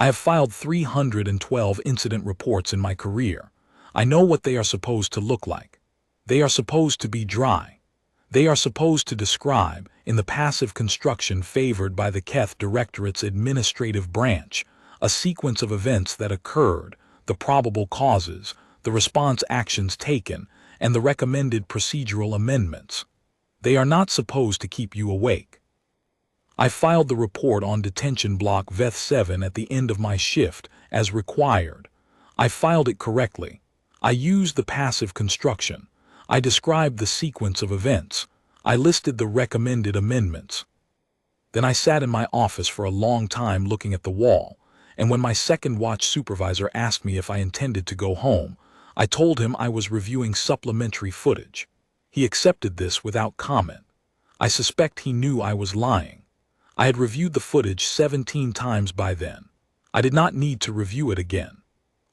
I have filed 312 incident reports in my career. I know what they are supposed to look like. They are supposed to be dry. They are supposed to describe, in the passive construction favored by the Keth Directorate's administrative branch, a sequence of events that occurred, the probable causes, the response actions taken, and the recommended procedural amendments. They are not supposed to keep you awake. I filed the report on detention block VETH-7 at the end of my shift, as required. I filed it correctly. I used the passive construction. I described the sequence of events. I listed the recommended amendments. Then I sat in my office for a long time looking at the wall, and when my second watch supervisor asked me if I intended to go home, I told him I was reviewing supplementary footage. He accepted this without comment. I suspect he knew I was lying. I had reviewed the footage 17 times by then. I did not need to review it again.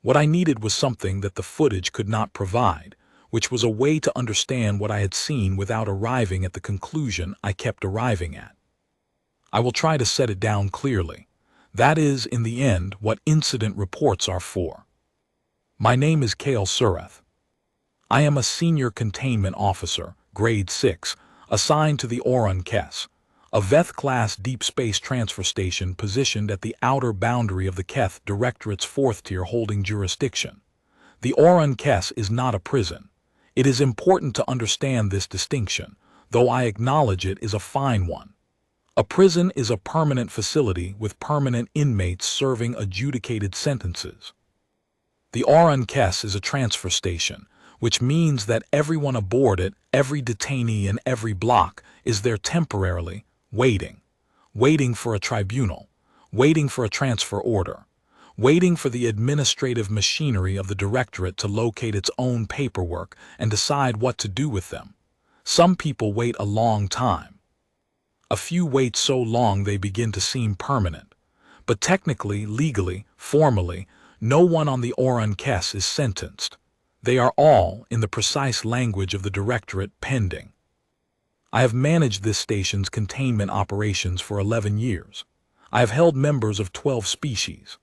What I needed was something that the footage could not provide, which was a way to understand what I had seen without arriving at the conclusion I kept arriving at. I will try to set it down clearly. That is, in the end, what incident reports are for. My name is Kale Sureth. I am a senior containment officer, grade 6, assigned to the Orun Kes, a VETH-class deep space transfer station positioned at the outer boundary of the Keth Directorate's 4th-tier holding jurisdiction. The Orun Kes is not a prison. It is important to understand this distinction, though I acknowledge it is a fine one. A prison is a permanent facility with permanent inmates serving adjudicated sentences. The Orun Kes is a transfer station, which means that everyone aboard it, every detainee in every block, is there temporarily, waiting for a tribunal, waiting for a transfer order, waiting for the administrative machinery of the directorate to locate its own paperwork and decide what to do with them. Some people wait a long time. A few wait so long they begin to seem permanent. But technically, legally, formally, no one on the Orun Kes is sentenced. They are all, in the precise language of the directorate, pending. I have managed this station's containment operations for 11 years. I have held members of 12 species.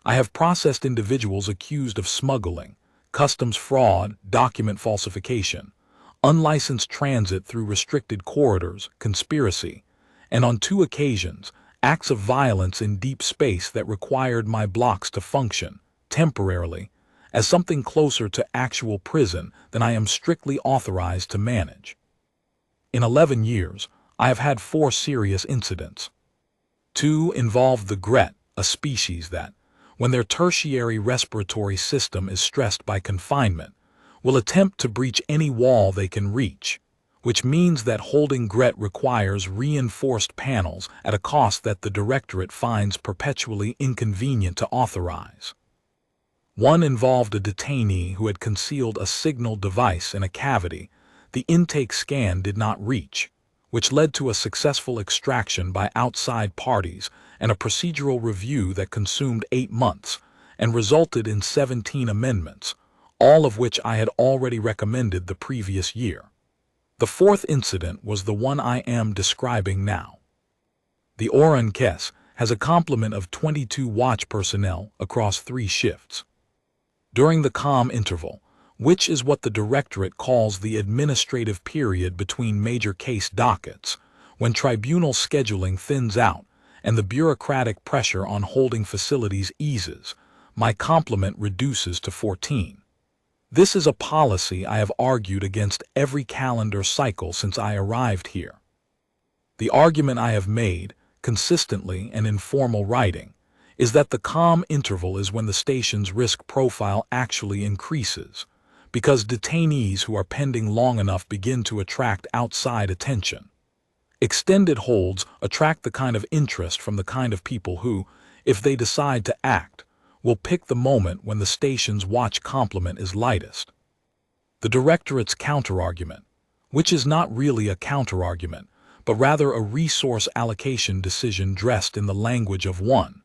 I have processed individuals accused of smuggling, customs fraud, document falsification, unlicensed transit through restricted corridors, conspiracy, and on 2 occasions, acts of violence in deep space that required my blocks to function, temporarily, as something closer to actual prison than I am strictly authorized to manage. In 11 years, I have had 4 serious incidents. 2 involved the gret, a species that, when their tertiary respiratory system is stressed by confinement, will attempt to breach any wall they can reach, which means that holding gret requires reinforced panels at a cost that the directorate finds perpetually inconvenient to authorize. 1 involved a detainee who had concealed a signal device in a cavity the intake scan did not reach, which led to a successful extraction by outside parties and a procedural review that consumed 8 months and resulted in 17 amendments, all of which I had already recommended the previous year. The 4th incident was the one I am describing now. The Orun Kes has a complement of 22 watch personnel across 3 shifts. During the calm interval, which is what the directorate calls the administrative period between major case dockets, when tribunal scheduling thins out and the bureaucratic pressure on holding facilities eases, my complement reduces to 14. This is a policy I have argued against every calendar cycle since I arrived here. The argument I have made, consistently and in formal writing, is that the calm interval is when the station's risk profile actually increases, because detainees who are pending long enough begin to attract outside attention. Extended holds attract the kind of interest from the kind of people who, if they decide to act, will pick the moment when the station's watch complement is lightest. The directorate's counterargument, which is not really a counterargument, but rather a resource allocation decision dressed in the language of one,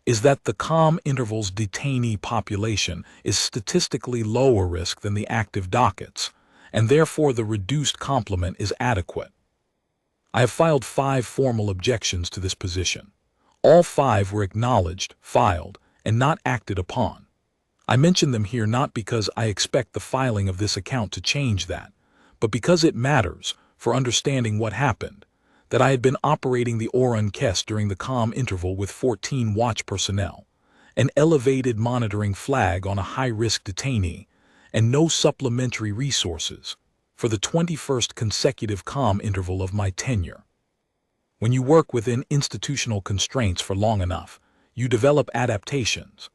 is that the calm interval's detainee population is statistically lower risk than the active dockets, and therefore the reduced complement is adequate. I have filed 5 formal objections to this position. All 5 were acknowledged, filed, and not acted upon. I mention them here not because I expect the filing of this account to change that, but because it matters for understanding what happened, that I had been operating the Orun Kes during the calm interval with 14 watch personnel, an elevated monitoring flag on a high-risk detainee, and no supplementary resources for the 21st consecutive calm interval of my tenure. When you work within institutional constraints for long enough, you develop adaptations.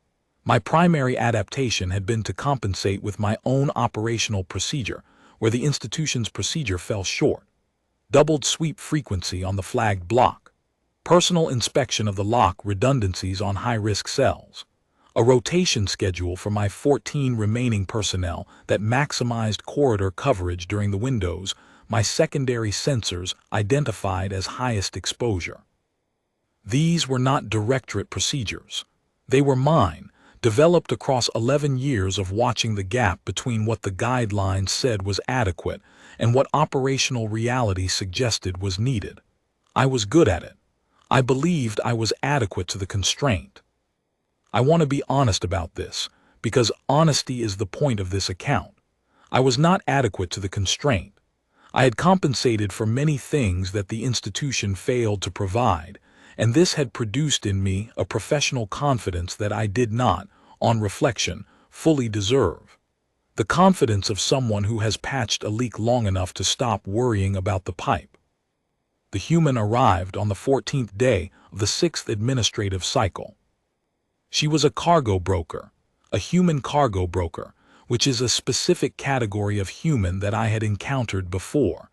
My primary adaptation had been to compensate with my own operational procedure where the institution's procedure fell short. Doubled sweep frequency on the flagged block, personal inspection of the lock redundancies on high-risk cells, a rotation schedule for my 14 remaining personnel that maximized corridor coverage during the windows my secondary sensors identified as highest exposure. These were not directorate procedures. They were mine, developed across 11 years of watching the gap between what the guidelines said was adequate and what operational reality suggested was needed. I was good at it. I believed I was adequate to the constraint. I want to be honest about this, because honesty is the point of this account. I was not adequate to the constraint. I had compensated for many things that the institution failed to provide, and this had produced in me a professional confidence that I did not, on reflection, fully deserve. The confidence of someone who has patched a leak long enough to stop worrying about the pipe. The human arrived on the 14th day of the 6th administrative cycle. She was a cargo broker, a human cargo broker, which is a specific category of human that I had encountered before,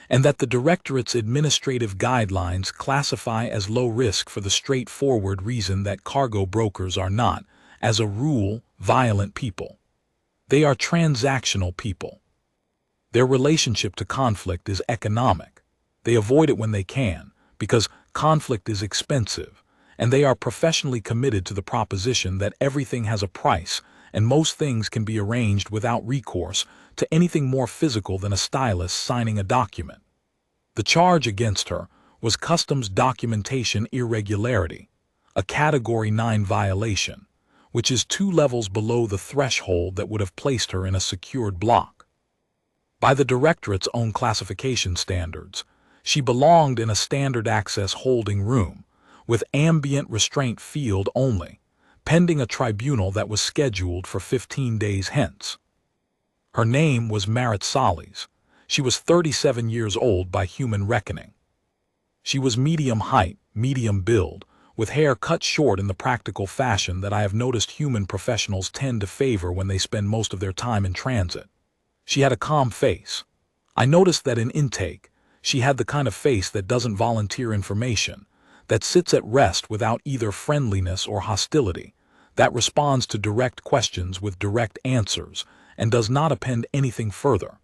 and that the Directorate's administrative guidelines classify as low risk for the straightforward reason that cargo brokers are not, as a rule, violent people. They are transactional people. Their relationship to conflict is economic. They avoid it when they can, because conflict is expensive, and they are professionally committed to the proposition that everything has a price and most things can be arranged without recourse to anything more physical than a stylus signing a document. The charge against her was customs documentation irregularity, a Category 9 violation, which is 2 levels below the threshold that would have placed her in a secured block. By the Directorate's own classification standards, she belonged in a standard access holding room, with ambient restraint field only, pending a tribunal that was scheduled for 15 days hence. Her name was Marit Solis. She was 37 years old by human reckoning. She was medium height, medium build, with hair cut short in the practical fashion that I have noticed human professionals tend to favor when they spend most of their time in transit. She had a calm face. I noticed that in intake, she had the kind of face that doesn't volunteer information, that sits at rest without either friendliness or hostility, that responds to direct questions with direct answers, and does not append anything further.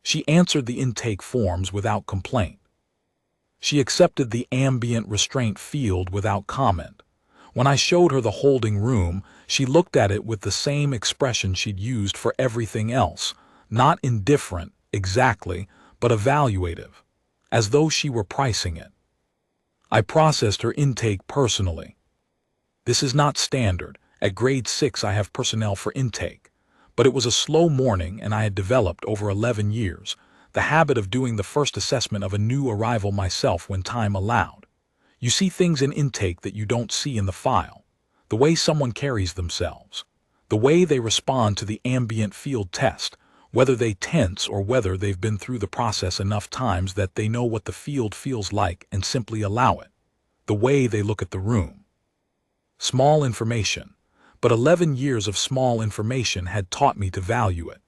She answered the intake forms without complaint. She accepted the ambient restraint field without comment. When I showed her the holding room, she looked at it with the same expression she'd used for everything else, not indifferent, exactly, but evaluative, as though she were pricing it. I processed her intake personally. This is not standard. At grade 6 I have personnel for intake, but it was a slow morning and I had developed over 11 years the habit of doing the first assessment of a new arrival myself when time allowed. You see things in intake that you don't see in the file. The way someone carries themselves, the way they respond to the ambient field test, whether they tense or whether they've been through the process enough times that they know what the field feels like and simply allow it, the way they look at the room. Small information, but 11 years of small information had taught me to value it.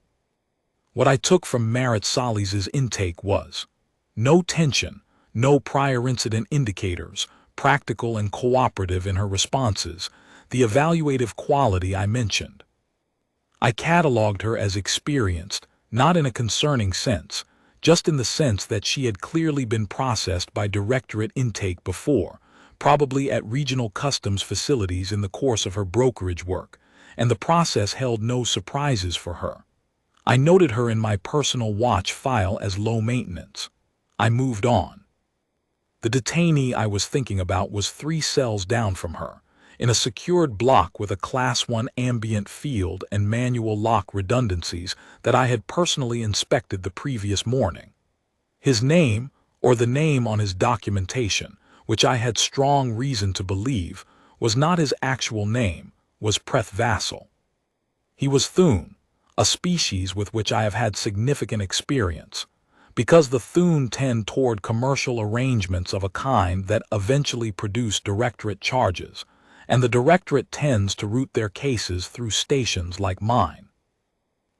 What I took from Marit Solis' intake was no tension, no prior incident indicators, practical and cooperative in her responses, the evaluative quality I mentioned. I cataloged her as experienced, not in a concerning sense, just in the sense that she had clearly been processed by directorate intake before, probably at regional customs facilities in the course of her brokerage work, and the process held no surprises for her. I noted her in my personal watch file as low maintenance. I moved on. The detainee I was thinking about was 3 cells down from her, in a secured block with a Class 1 ambient field and manual lock redundancies that I had personally inspected the previous morning. His name, or the name on his documentation, which I had strong reason to believe was not his actual name, was Preth Vassal. He was Thun, a species with which I have had significant experience, because the Thun tend toward commercial arrangements of a kind that eventually produce directorate charges, and the directorate tends to route their cases through stations like mine.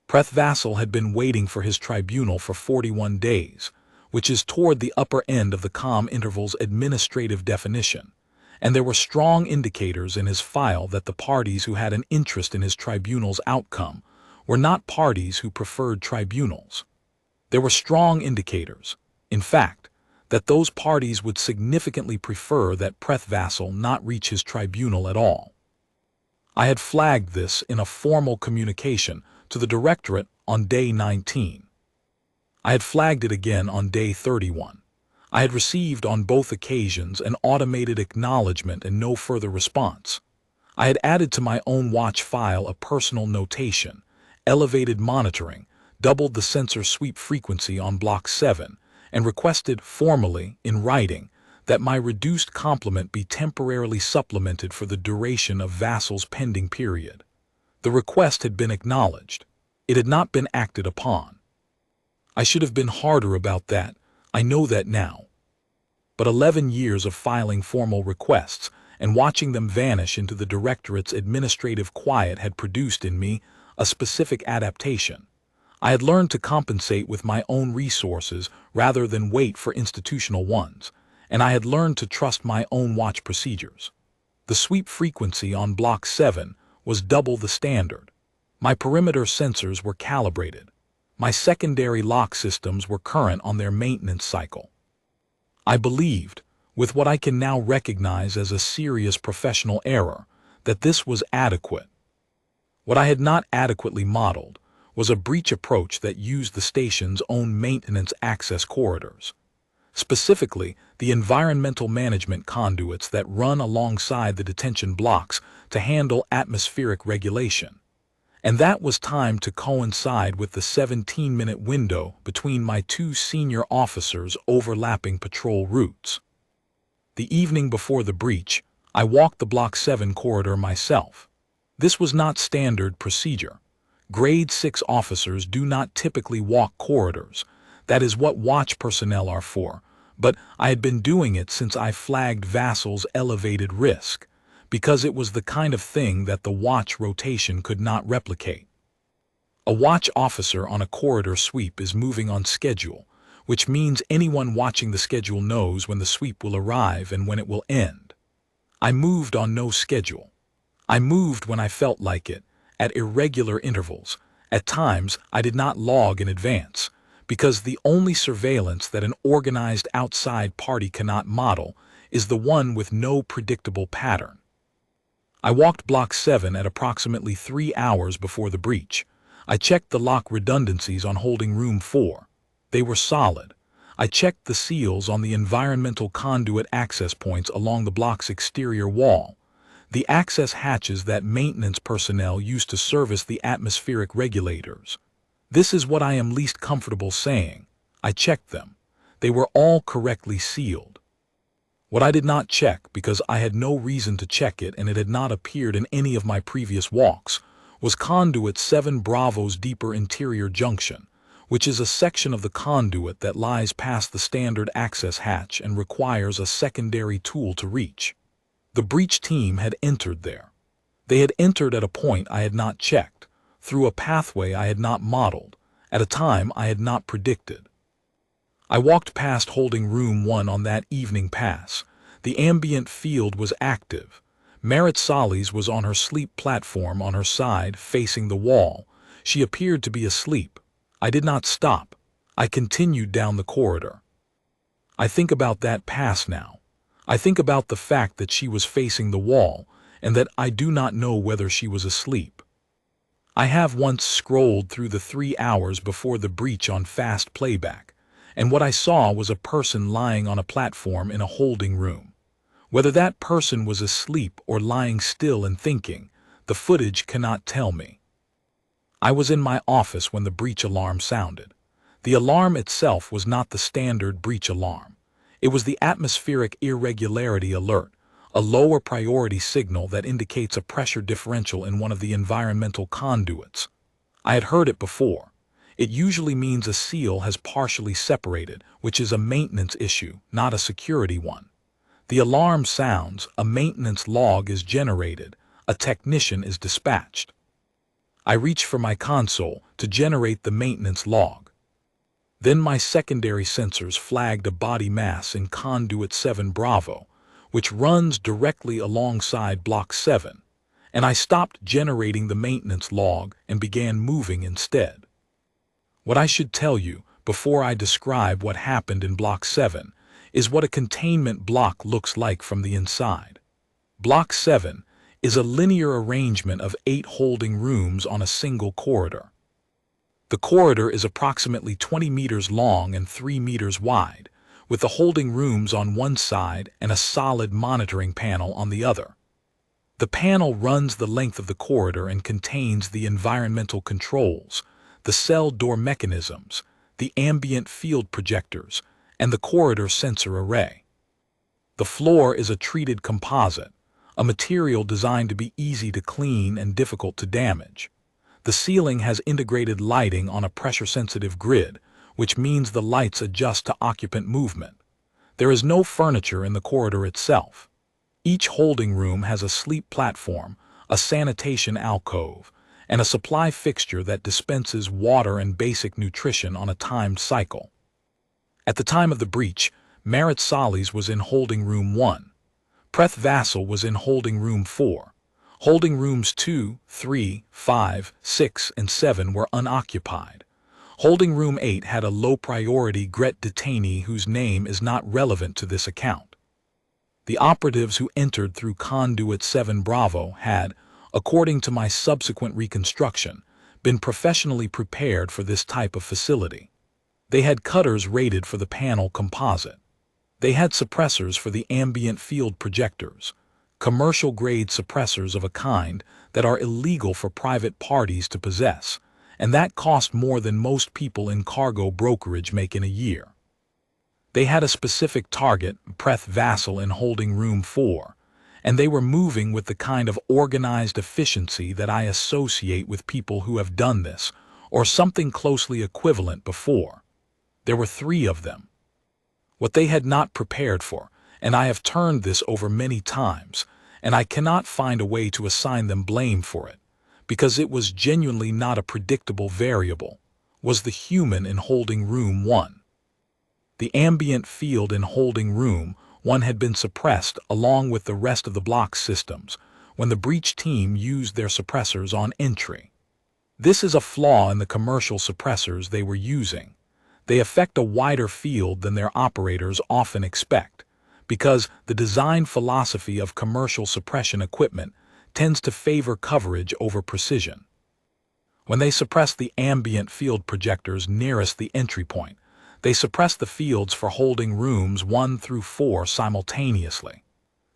Preth Vassal had been waiting for his tribunal for 41 days, which is toward the upper end of the calm interval's administrative definition, and there were strong indicators in his file that the parties who had an interest in his tribunal's outcome were not parties who preferred tribunals. There were strong indicators, in fact, that those parties would significantly prefer that Preth Vassal not reach his tribunal at all. I had flagged this in a formal communication to the directorate on day 19. I had flagged it again on day 31. I had received on both occasions an automated acknowledgement and no further response. I had added to my own watch file a personal notation, elevated monitoring, doubled the sensor sweep frequency on Block 7, and requested formally, in writing, that my reduced complement be temporarily supplemented for the duration of Vassal's pending period. The request had been acknowledged. It had not been acted upon. I should have been harder about that, I know that now. But 11 years of filing formal requests and watching them vanish into the directorate's administrative quiet had produced in me a specific adaptation. I had learned to compensate with my own resources rather than wait for institutional ones, and I had learned to trust my own watch procedures. The sweep frequency on Block 7 was double the standard. My perimeter sensors were calibrated. My secondary lock systems were current on their maintenance cycle. I believed, with what I can now recognize as a serious professional error, that this was adequate. What I had not adequately modeled was a breach approach that used the station's own maintenance access corridors, specifically the environmental management conduits that run alongside the detention blocks to handle atmospheric regulation. And that was timed to coincide with the 17-minute window between my 2 senior officers' overlapping patrol routes. The evening before the breach, I walked the Block 7 corridor myself. This was not standard procedure. Grade 6 officers do not typically walk corridors. That is what watch personnel are for, but I had been doing it since I flagged Vassal's elevated risk, because it was the kind of thing that the watch rotation could not replicate. A watch officer on a corridor sweep is moving on schedule, which means anyone watching the schedule knows when the sweep will arrive and when it will end. I moved on no schedule. I moved when I felt like it, at irregular intervals. At times, I did not log in advance, because the only surveillance that an organized outside party cannot model is the one with no predictable pattern. I walked Block 7 at approximately 3 hours before the breach. I checked the lock redundancies on holding room 4. They were solid. I checked the seals on the environmental conduit access points along the block's exterior wall, the access hatches that maintenance personnel use to service the atmospheric regulators. This is what I am least comfortable saying. I checked them. They were all correctly sealed. What I did not check, because I had no reason to check it and it had not appeared in any of my previous walks, was Conduit 7 Bravo's deeper interior junction, which is a section of the conduit that lies past the standard access hatch and requires a secondary tool to reach. The breach team had entered there. They had entered at a point I had not checked, through a pathway I had not modeled, at a time I had not predicted. I walked past holding room 1 on that evening pass. The ambient field was active. Merritt Solis was on her sleep platform on her side, facing the wall. She appeared to be asleep. I did not stop. I continued down the corridor. I think about that pass now. I think about the fact that she was facing the wall, and that I do not know whether she was asleep. I have once scrolled through the 3 hours before the breach on fast playback, and what I saw was a person lying on a platform in a holding room. Whether that person was asleep or lying still and thinking, the footage cannot tell me. I was in my office when the breach alarm sounded. The alarm itself was not the standard breach alarm. It was the atmospheric irregularity alert, a lower priority signal that indicates a pressure differential in one of the environmental conduits. I had heard it before. It usually means a seal has partially separated, which is a maintenance issue, not a security one. The alarm sounds, a maintenance log is generated, a technician is dispatched. I reach for my console to generate the maintenance log. Then my secondary sensors flagged a body mass in conduit 7 Bravo, which runs directly alongside block 7, and I stopped generating the maintenance log and began moving instead. What I should tell you, before I describe what happened in block 7, is what a containment block looks like from the inside. Block 7 is a linear arrangement of 8 holding rooms on a single corridor. The corridor is approximately 20 meters long and 3 meters wide, with the holding rooms on one side and a solid monitoring panel on the other. The panel runs the length of the corridor and contains the environmental controls, the cell door mechanisms, the ambient field projectors, and the corridor sensor array. The floor is a treated composite, a material designed to be easy to clean and difficult to damage. The ceiling has integrated lighting on a pressure-sensitive grid, which means the lights adjust to occupant movement. There is no furniture in the corridor itself. Each holding room has a sleep platform, a sanitation alcove, and a supply fixture that dispenses water and basic nutrition on a timed cycle. At the time of the breach, Marit Solis was in holding room 1. Preth Vassal was in holding room 4. Holding rooms 2, 3, 5, 6, and 7 were unoccupied. Holding room 8 had a low-priority Gret detainee whose name is not relevant to this account. The operatives who entered through conduit 7 Bravo had, according to my subsequent reconstruction, been professionally prepared for this type of facility. They had cutters rated for the panel composite. They had suppressors for the ambient field projectors, commercial-grade suppressors of a kind that are illegal for private parties to possess, and that cost more than most people in cargo brokerage make in a year. They had a specific target, Preth Vassal in holding room 4, and they were moving with the kind of organized efficiency that I associate with people who have done this, or something closely equivalent before. There were 3 of them. What they had not prepared for, and I have turned this over many times, and I cannot find a way to assign them blame for it, because it was genuinely not a predictable variable, was the human in holding room 1. The ambient field in holding room 1 had been suppressed along with the rest of the block systems when the breach team used their suppressors on entry. This is a flaw in the commercial suppressors they were using. They affect a wider field than their operators often expect, because the design philosophy of commercial suppression equipment tends to favor coverage over precision. When they suppress the ambient field projectors nearest the entry point, they suppress the fields for holding rooms 1 through 4 simultaneously.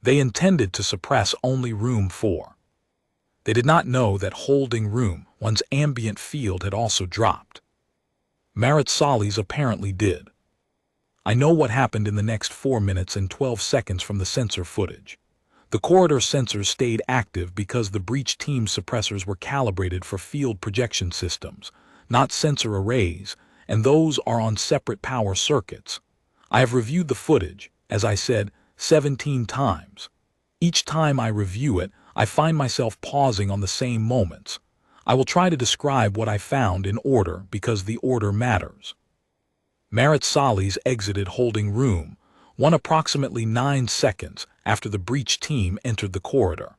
They intended to suppress only room 4. They did not know that holding room 1's ambient field had also dropped. Marit Solis apparently did. I know what happened in the next 4 minutes and 12 seconds from the sensor footage. The corridor sensors stayed active because the breach team suppressors were calibrated for field projection systems, not sensor arrays, and those are on separate power circuits. I have reviewed the footage, as I said, 17 times. Each time I review it, I find myself pausing on the same moments. I will try to describe what I found in order because the order matters. Marit Solis exited holding room 1 approximately 9 seconds after the breach team entered the corridor.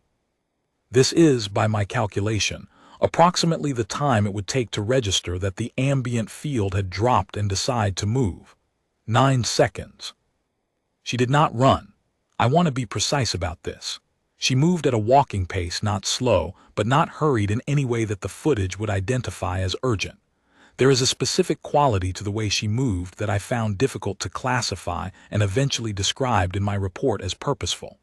This is, by my calculation, approximately the time it would take to register that the ambient field had dropped and decide to move. 9 seconds. She did not run. I want to be precise about this. She moved at a walking pace, not slow, but not hurried in any way that the footage would identify as urgent. There is a specific quality to the way she moved that I found difficult to classify and eventually described in my report as purposeful.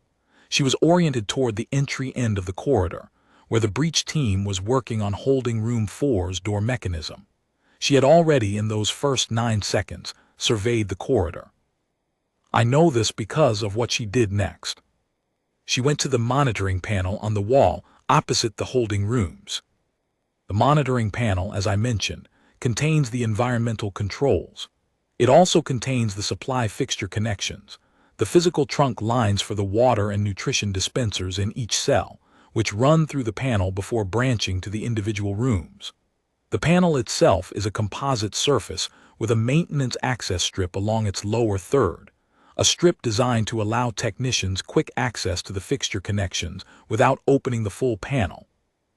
She was oriented toward the entry end of the corridor, where the breach team was working on holding room 4's door mechanism. She had already, in those first 9 seconds, surveyed the corridor. I know this because of what she did next. She went to the monitoring panel on the wall opposite the holding rooms. The monitoring panel, as I mentioned, contains the environmental controls. It also contains the supply fixture connections, the physical trunk lines for the water and nutrition dispensers in each cell, which run through the panel before branching to the individual rooms. The panel itself is a composite surface with a maintenance access strip along its lower third, a strip designed to allow technicians quick access to the fixture connections without opening the full panel.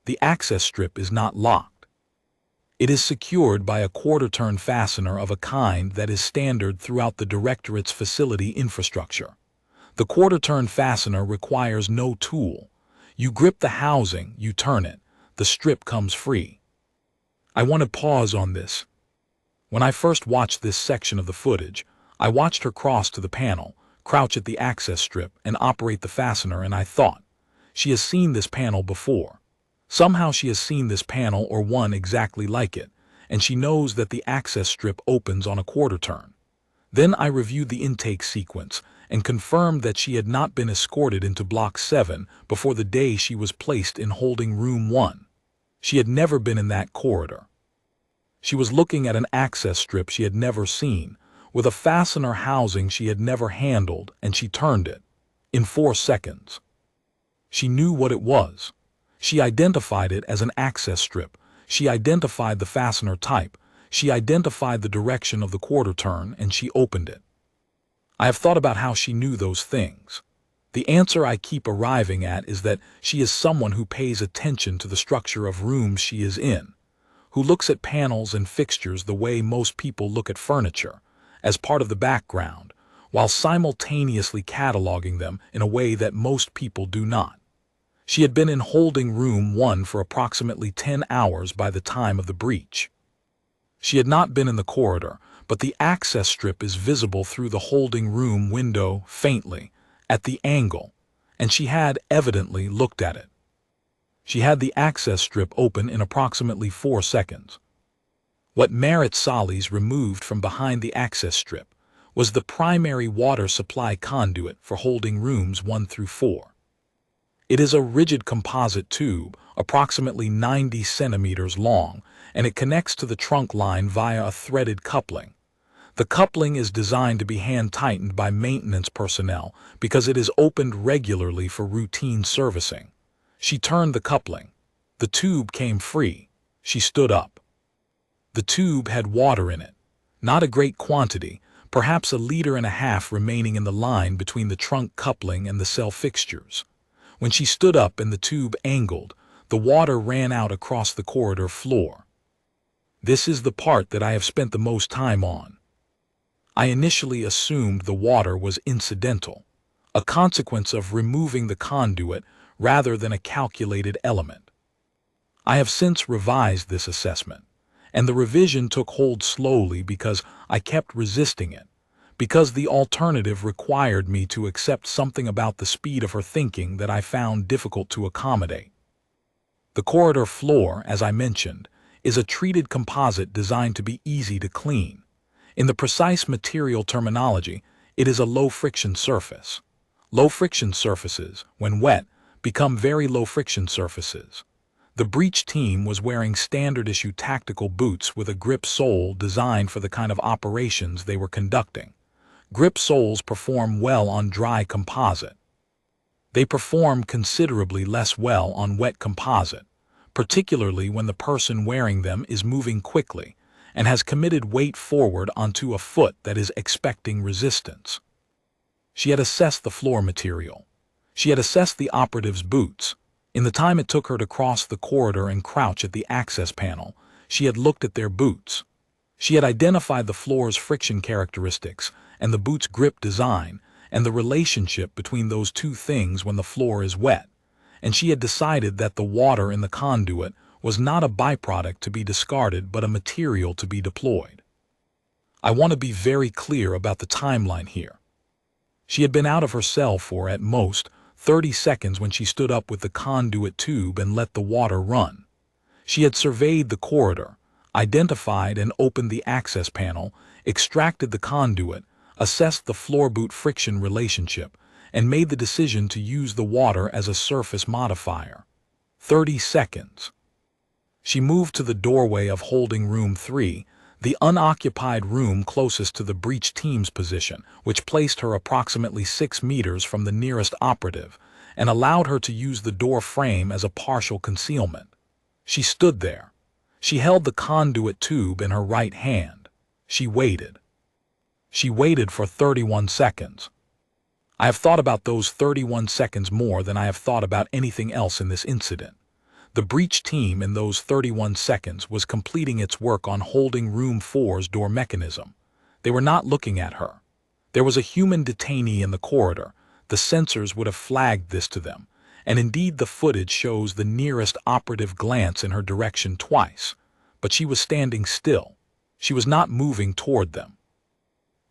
The access strip is not locked. It is secured by a quarter-turn fastener of a kind that is standard throughout the Directorate's facility infrastructure. The quarter-turn fastener requires no tool. You grip the housing, you turn it, the strip comes free. I want to pause on this. When I first watched this section of the footage, I watched her cross to the panel, crouch at the access strip, and operate the fastener, and I thought, she has seen this panel before. Somehow she has seen this panel or one exactly like it, and she knows that the access strip opens on a quarter turn. Then I reviewed the intake sequence and confirmed that she had not been escorted into Block 7 before the day she was placed in holding room 1. She had never been in that corridor. She was looking at an access strip she had never seen, with a fastener housing she had never handled, and she turned it. In 4 seconds. She knew what it was. She identified it as an access strip. She identified the fastener type. She identified the direction of the quarter turn, and she opened it. I have thought about how she knew those things. The answer I keep arriving at is that she is someone who pays attention to the structure of rooms she is in, who looks at panels and fixtures the way most people look at furniture, as part of the background, while simultaneously cataloging them in a way that most people do not. She had been in holding room 1 for approximately 10 hours by the time of the breach. She had not been in the corridor, but the access strip is visible through the holding room window faintly, at the angle, and she had evidently looked at it. She had the access strip open in approximately 4 seconds. What Merit Salis removed from behind the access strip was the primary water supply conduit for holding rooms 1 through 4. It is a rigid composite tube, approximately 90 centimeters long, and it connects to the trunk line via a threaded coupling. The coupling is designed to be hand-tightened by maintenance personnel because it is opened regularly for routine servicing. She turned the coupling. The tube came free. She stood up. The tube had water in it. Not a great quantity, perhaps 1.5 liters remaining in the line between the trunk coupling and the cell fixtures. When she stood up and the tube angled, the water ran out across the corridor floor. This is the part that I have spent the most time on. I initially assumed the water was incidental, a consequence of removing the conduit rather than a calculated element. I have since revised this assessment, and the revision took hold slowly because I kept resisting it, because the alternative required me to accept something about the speed of her thinking that I found difficult to accommodate. The corridor floor, as I mentioned, is a treated composite designed to be easy to clean. In the precise material terminology, it is a low-friction surface. Low-friction surfaces, when wet, become very low-friction surfaces. The breach team was wearing standard-issue tactical boots with a grip sole designed for the kind of operations they were conducting. Grip soles perform well on dry composite. They perform considerably less well on wet composite, particularly when the person wearing them is moving quickly and has committed weight forward onto a foot that is expecting resistance. She had assessed the floor material. She had assessed the operative's boots. In the time it took her to cross the corridor and crouch at the access panel, she had looked at their boots. She had identified the floor's friction characteristics and the boot's grip design and the relationship between those two things when the floor is wet, and she had decided that the water in the conduit was not a byproduct to be discarded but a material to be deployed. I want to be very clear about the timeline here. She had been out of her cell for, at most, 30 seconds when she stood up with the conduit tube and let the water run. She had surveyed the corridor, identified and opened the access panel, extracted the conduit, assessed the floor-boot friction relationship, and made the decision to use the water as a surface modifier. 30 seconds. She moved to the doorway of holding room 3, the unoccupied room closest to the breach team's position, which placed her approximately 6 meters from the nearest operative, and allowed her to use the door frame as a partial concealment. She stood there. She held the conduit tube in her right hand. She waited. She waited for 31 seconds. I have thought about those 31 seconds more than I have thought about anything else in this incident. The breach team in those 31 seconds was completing its work on holding room 4's door mechanism. They were not looking at her. There was a human detainee in the corridor. The sensors would have flagged this to them, and indeed the footage shows the nearest operative glance in her direction twice. But she was standing still. She was not moving toward them.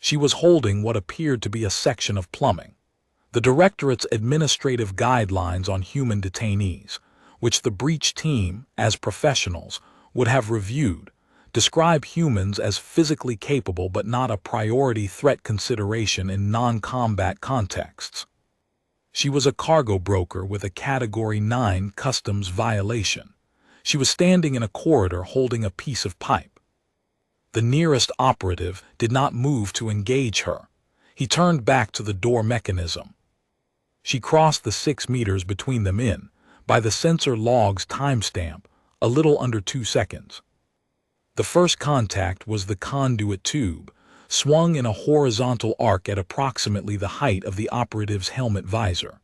She was holding what appeared to be a section of plumbing. The Directorate's administrative guidelines on human detainees, which the breach team, as professionals, would have reviewed, describe humans as physically capable but not a priority threat consideration in non-combat contexts. She was a cargo broker with a Category 9 customs violation. She was standing in a corridor holding a piece of pipe. The nearest operative did not move to engage her. He turned back to the door mechanism. She crossed the 6 meters between them in, by the sensor log's timestamp, a little under 2 seconds. The first contact was the conduit tube, swung in a horizontal arc at approximately the height of the operative's helmet visor.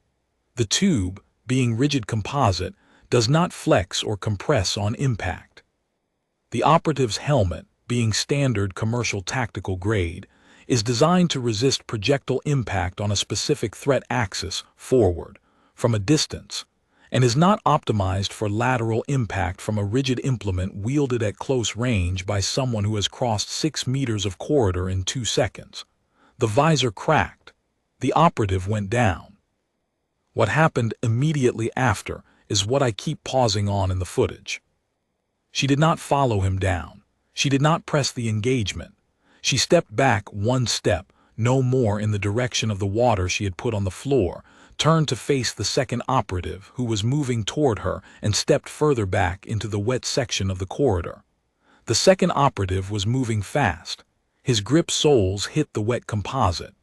The tube, being rigid composite, does not flex or compress on impact. The operative's helmet, being standard commercial tactical grade, is designed to resist projectile impact on a specific threat axis, forward, from a distance, and is not optimized for lateral impact from a rigid implement wielded at close range by someone who has crossed 6 meters of corridor in 2 seconds. The visor cracked. The operative went down. What happened immediately after is what I keep pausing on in the footage. She did not follow him down. She did not press the engagement. She stepped back 1 step, no more, in the direction of the water she had put on the floor, turned to face the second operative, who was moving toward her, and stepped further back into the wet section of the corridor. The second operative was moving fast. His grip soles hit the wet composite.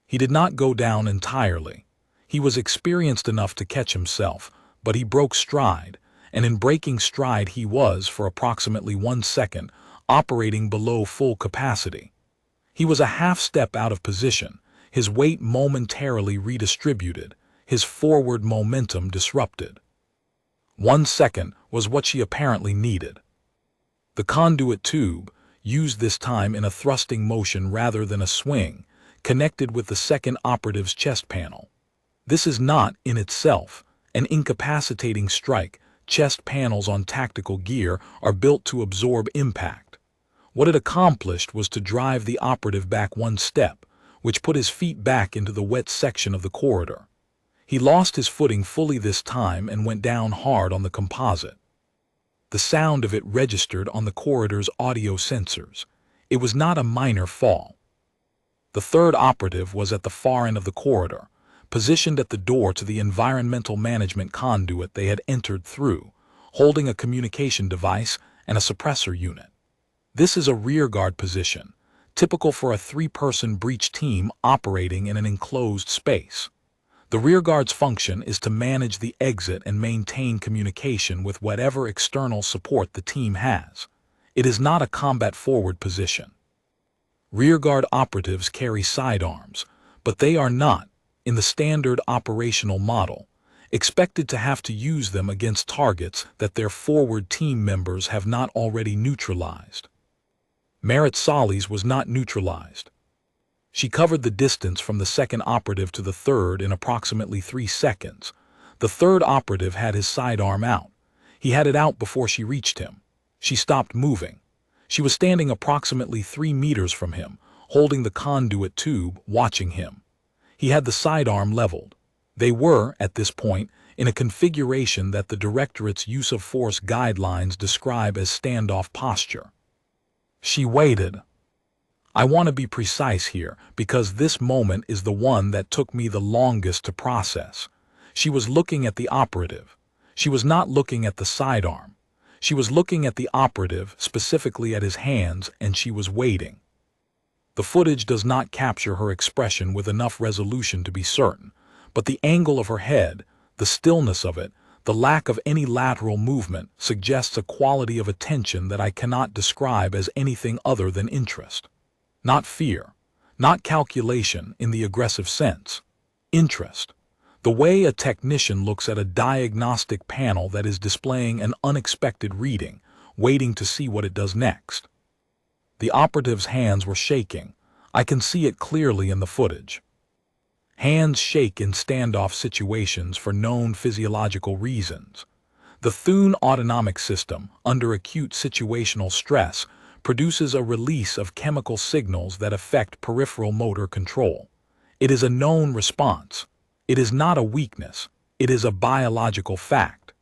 He did not go down entirely. He was experienced enough to catch himself, but he broke stride, and in breaking stride he was, for approximately 1 second, operating below full capacity. He was a half step out of position, his weight momentarily redistributed, his forward momentum disrupted. 1 second was what she apparently needed. The conduit tube, used this time in a thrusting motion rather than a swing, connected with the second operative's chest panel. This is not, in itself, an incapacitating strike. Chest panels on tactical gear are built to absorb impact. What it accomplished was to drive the operative back 1 step, which put his feet back into the wet section of the corridor. He lost his footing fully this time and went down hard on the composite. The sound of it registered on the corridor's audio sensors. It was not a minor fall. The third operative was at the far end of the corridor, positioned at the door to the environmental management conduit they had entered through, holding a communication device and a suppressor unit. This is a rearguard position, typical for a 3-person breach team operating in an enclosed space. The rearguard's function is to manage the exit and maintain communication with whatever external support the team has. It is not a combat forward position. Rearguard operatives carry sidearms, but they are not, in the standard operational model, expected to have to use them against targets that their forward team members have not already neutralized. Merritt Solly's was not neutralized. She covered the distance from the second operative to the third in approximately 3 seconds. The third operative had his sidearm out. He had it out before she reached him. She stopped moving. She was standing approximately 3 meters from him, holding the conduit tube, watching him. He had the sidearm leveled. They were, at this point, in a configuration that the Directorate's use of force guidelines describe as standoff posture. She waited. I want to be precise here, because this moment is the one that took me the longest to process. She was looking at the operative. She was not looking at the sidearm. She was looking at the operative, specifically at his hands, and she was waiting. The footage does not capture her expression with enough resolution to be certain, but the angle of her head, the stillness of it, the lack of any lateral movement suggests a quality of attention that I cannot describe as anything other than interest. Not fear, not calculation in the aggressive sense. Interest. The way a technician looks at a diagnostic panel that is displaying an unexpected reading, waiting to see what it does next. The operative's hands were shaking. I can see it clearly in the footage. Hands shake in standoff situations for known physiological reasons. The Thune autonomic system, under acute situational stress, produces a release of chemical signals that affect peripheral motor control. It is a known response. It is not a weakness. It is a biological fact.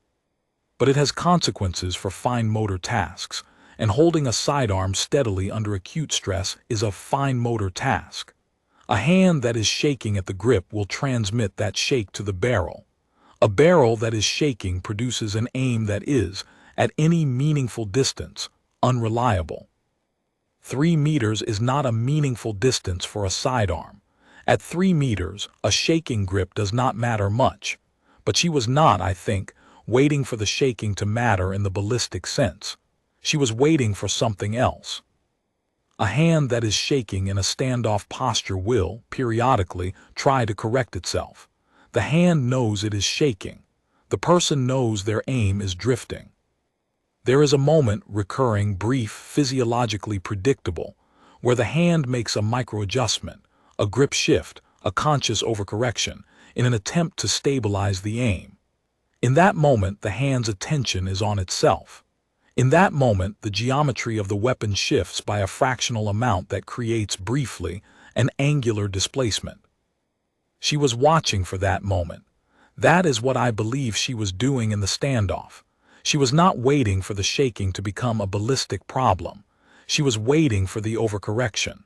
But it has consequences for fine motor tasks, and holding a sidearm steadily under acute stress is a fine motor task. A hand that is shaking at the grip will transmit that shake to the barrel. A barrel that is shaking produces an aim that is, at any meaningful distance, unreliable. 3 meters is not a meaningful distance for a sidearm. At 3 meters, a shaking grip does not matter much. But she was not, I think, waiting for the shaking to matter in the ballistic sense. She was waiting for something else. A hand that is shaking in a standoff posture will, periodically, try to correct itself. The hand knows it is shaking. The person knows their aim is drifting. There is a moment, recurring, brief, physiologically predictable, where the hand makes a micro-adjustment, a grip shift, a conscious overcorrection, in an attempt to stabilize the aim. In that moment, the hand's attention is on itself. In that moment, the geometry of the weapon shifts by a fractional amount that creates, briefly, an angular displacement. She was watching for that moment. That is what I believe she was doing in the standoff. She was not waiting for the shaking to become a ballistic problem. She was waiting for the overcorrection.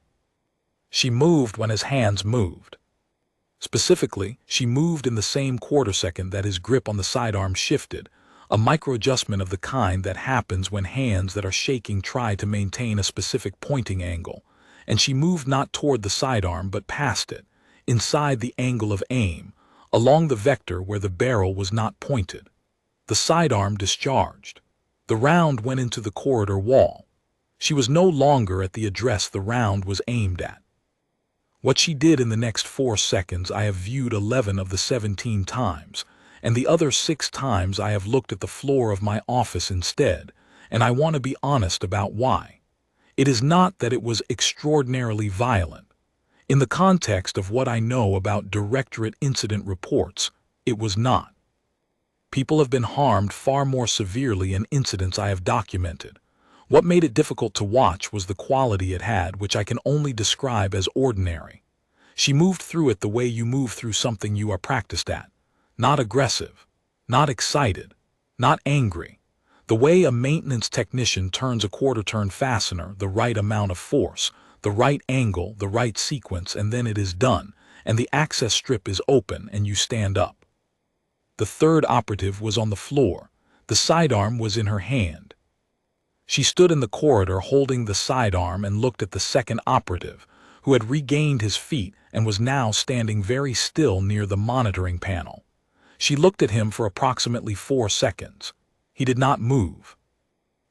She moved when his hands moved. Specifically, she moved in the same quarter-second that his grip on the sidearm shifted, a micro-adjustment of the kind that happens when hands that are shaking try to maintain a specific pointing angle, and she moved not toward the sidearm but past it, inside the angle of aim, along the vector where the barrel was not pointed. The sidearm discharged. The round went into the corridor wall. She was no longer at the address the round was aimed at. What she did in the next 4 seconds I have viewed 11 of the 17 times, and the other 6 times I have looked at the floor of my office instead, and I want to be honest about why. It is not that it was extraordinarily violent. In the context of what I know about Directorate incident reports, it was not. People have been harmed far more severely in incidents I have documented. What made it difficult to watch was the quality it had, which I can only describe as ordinary. She moved through it the way you move through something you are practiced at. Not aggressive, not excited, not angry. The way a maintenance technician turns a quarter-turn fastener, the right amount of force, the right angle, the right sequence, and then it is done, and the access strip is open and you stand up. The third operative was on the floor. The sidearm was in her hand. She stood in the corridor holding the sidearm and looked at the second operative, who had regained his feet and was now standing very still near the monitoring panel. She looked at him for approximately 4 seconds. He did not move.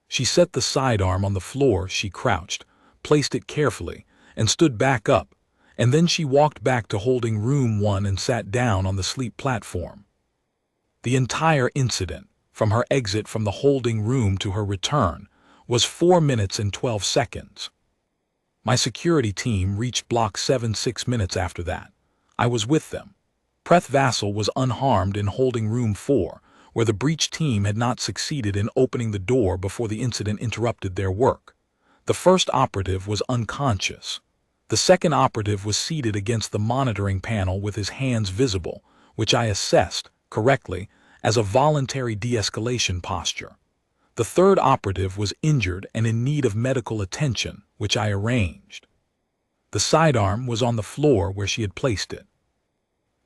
She set the sidearm on the floor. She crouched, placed it carefully, and stood back up, and then she walked back to holding room 1 and sat down on the sleep platform. The entire incident, from her exit from the holding room to her return, was 4 minutes and 12 seconds. My security team reached Block 7 6 minutes after that. I was with them. Preth Vassal was unharmed in holding room 4, where the breach team had not succeeded in opening the door before the incident interrupted their work. The first operative was unconscious. The second operative was seated against the monitoring panel with his hands visible, which I assessed, correctly, as a voluntary de-escalation posture. The third operative was injured and in need of medical attention, which I arranged. The sidearm was on the floor where she had placed it.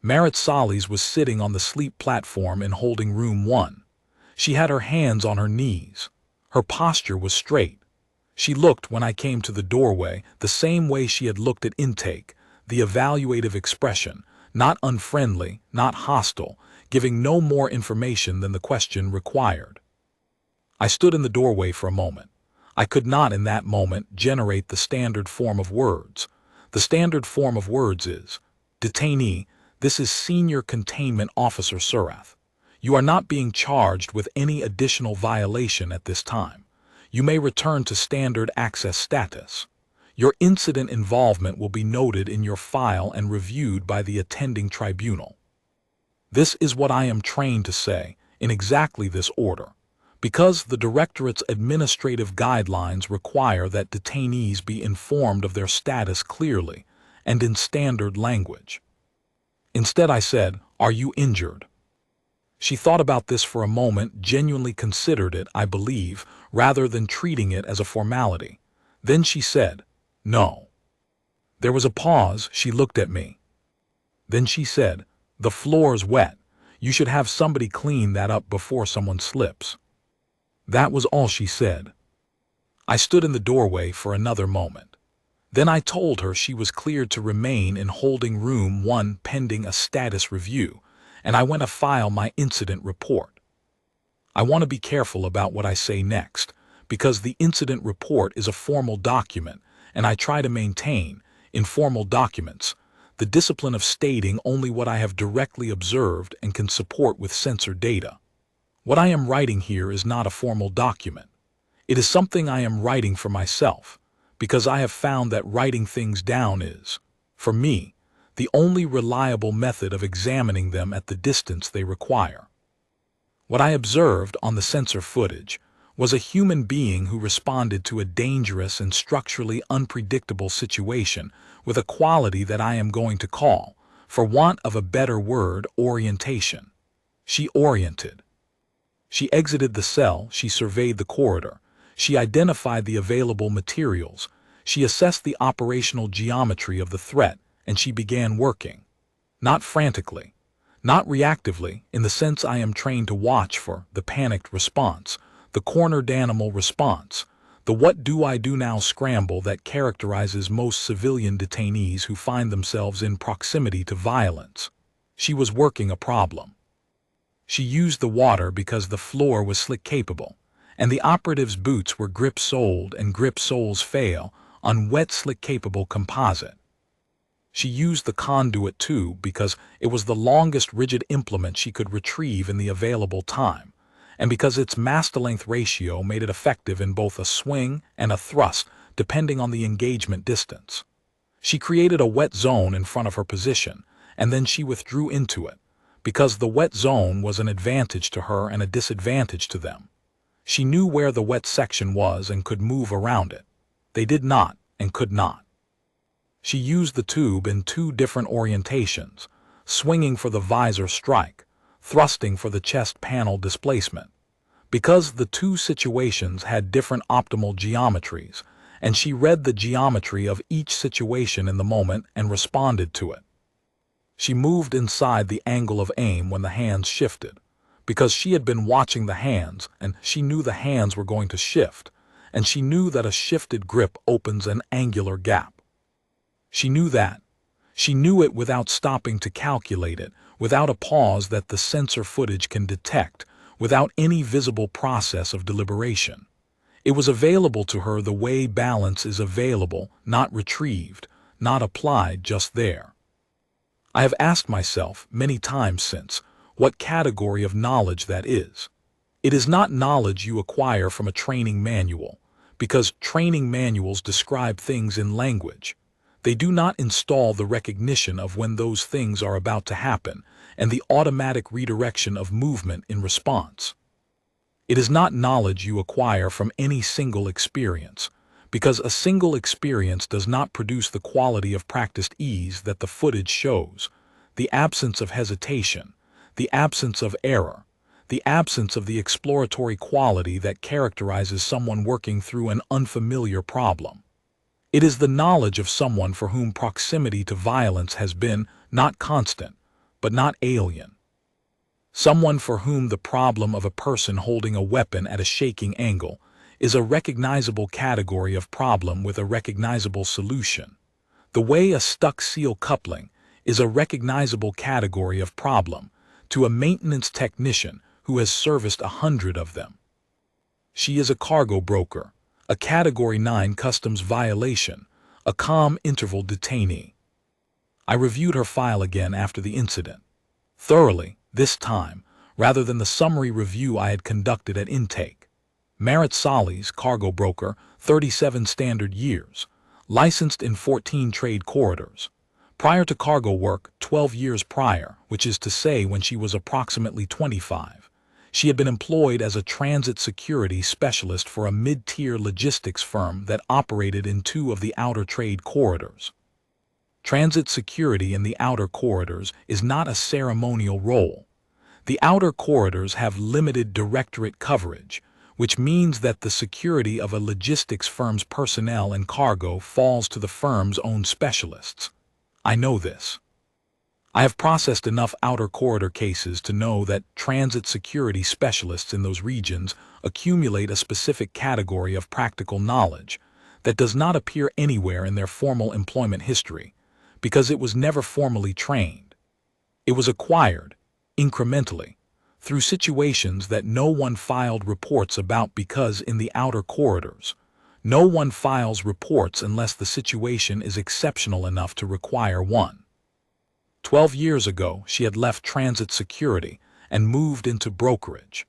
Marit Solis was sitting on the sleep platform in holding room 1. She had her hands on her knees. Her posture was straight. She looked, when I came to the doorway, the same way she had looked at intake, the evaluative expression, not unfriendly, not hostile, giving no more information than the question required. I stood in the doorway for a moment. I could not in that moment generate the standard form of words. The standard form of words is, "Detainee, this is Senior Containment Officer Surath. You are not being charged with any additional violation at this time. You may return to standard access status. Your incident involvement will be noted in your file and reviewed by the attending tribunal." This is what I am trained to say, in exactly this order, because the Directorate's administrative guidelines require that detainees be informed of their status clearly and in standard language. Instead I said, "Are you injured?" She thought about this for a moment, genuinely considered it, I believe, rather than treating it as a formality. Then she said, "No." There was a pause. She looked at me. Then she said, "The floor's wet. You should have somebody clean that up before someone slips." That was all she said. I stood in the doorway for another moment. Then I told her she was cleared to remain in holding room 1 pending a status review, and I went to file my incident report. I want to be careful about what I say next, because the incident report is a formal document, and I try to maintain, in formal documents, the discipline of stating only what I have directly observed and can support with censored data. What I am writing here is not a formal document. It is something I am writing for myself, because I have found that writing things down is, for me, the only reliable method of examining them at the distance they require. What I observed on the sensor footage was a human being who responded to a dangerous and structurally unpredictable situation with a quality that I am going to call, for want of a better word, orientation. She oriented. She exited the cell, she surveyed the corridor, she identified the available materials, she assessed the operational geometry of the threat, and she began working. Not frantically, not reactively, in the sense I am trained to watch for, the panicked response, the cornered animal response, the what do I do now scramble that characterizes most civilian detainees who find themselves in proximity to violence. She was working a problem. She used the water because the floor was slick capable, and the operative's boots were grip-soled, and grip soles fail on wet slick-capable composite. She used the conduit tube because it was the longest rigid implement she could retrieve in the available time, and because its mass-to-length ratio made it effective in both a swing and a thrust depending on the engagement distance. She created a wet zone in front of her position, and then she withdrew into it, because the wet zone was an advantage to her and a disadvantage to them. She knew where the wet section was and could move around it. They did not and could not. She used the tube in 2 different orientations, swinging for the visor strike, thrusting for the chest panel displacement, because the 2 situations had different optimal geometries, and she read the geometry of each situation in the moment and responded to it. She moved inside the angle of aim when the hands shifted, because she had been watching the hands and she knew the hands were going to shift, and she knew that a shifted grip opens an angular gap. She knew that. She knew it without stopping to calculate it, without a pause that the sensor footage can detect, without any visible process of deliberation. It was available to her the way balance is available, not retrieved, not applied just there. I have asked myself many times since what category of knowledge that is. It is not knowledge you acquire from a training manual, because training manuals describe things in language. They do not install the recognition of when those things are about to happen and the automatic redirection of movement in response. It is not knowledge you acquire from any single experience, because a single experience does not produce the quality of practiced ease that the footage shows, the absence of hesitation, the absence of error, the absence of the exploratory quality that characterizes someone working through an unfamiliar problem. It is the knowledge of someone for whom proximity to violence has been not constant, but not alien. Someone for whom the problem of a person holding a weapon at a shaking angle is a recognizable category of problem with a recognizable solution. The way a stuck seal coupling is a recognizable category of problem to a maintenance technician who has serviced 100 of them. She is a cargo broker, a Category 9 customs violation, a calm interval detainee. I reviewed her file again after the incident. Thoroughly, this time, rather than the summary review I had conducted at intake. Marit Solis, cargo broker, 37 standard years, licensed in 14 trade corridors. Prior to cargo work, 12 years prior, which is to say when she was approximately 25. She had been employed as a transit security specialist for a mid-tier logistics firm that operated in 2 of the outer trade corridors. Transit security in the outer corridors is not a ceremonial role. The outer corridors have limited directorate coverage, which means that the security of a logistics firm's personnel and cargo falls to the firm's own specialists. I know this. I have processed enough outer corridor cases to know that transit security specialists in those regions accumulate a specific category of practical knowledge that does not appear anywhere in their formal employment history, because it was never formally trained. It was acquired, incrementally, through situations that no one filed reports about, because in the outer corridors, no one files reports unless the situation is exceptional enough to require one. 12 years ago, she had left transit security and moved into brokerage.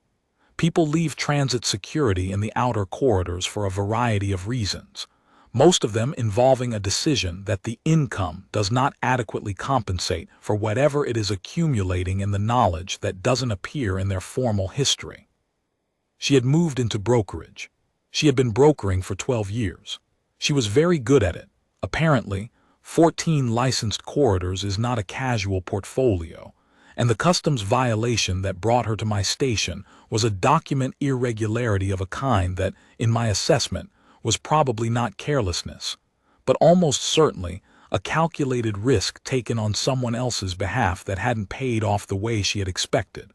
People leave transit security in the outer corridors for a variety of reasons, most of them involving a decision that the income does not adequately compensate for whatever it is accumulating in the knowledge that doesn't appear in their formal history. She had moved into brokerage. She had been brokering for 12 years. She was very good at it. Apparently, 14 licensed corridors is not a casual portfolio, and the customs violation that brought her to my station was a document irregularity of a kind that, in my assessment, was probably not carelessness, but almost certainly a calculated risk taken on someone else's behalf that hadn't paid off the way she had expected.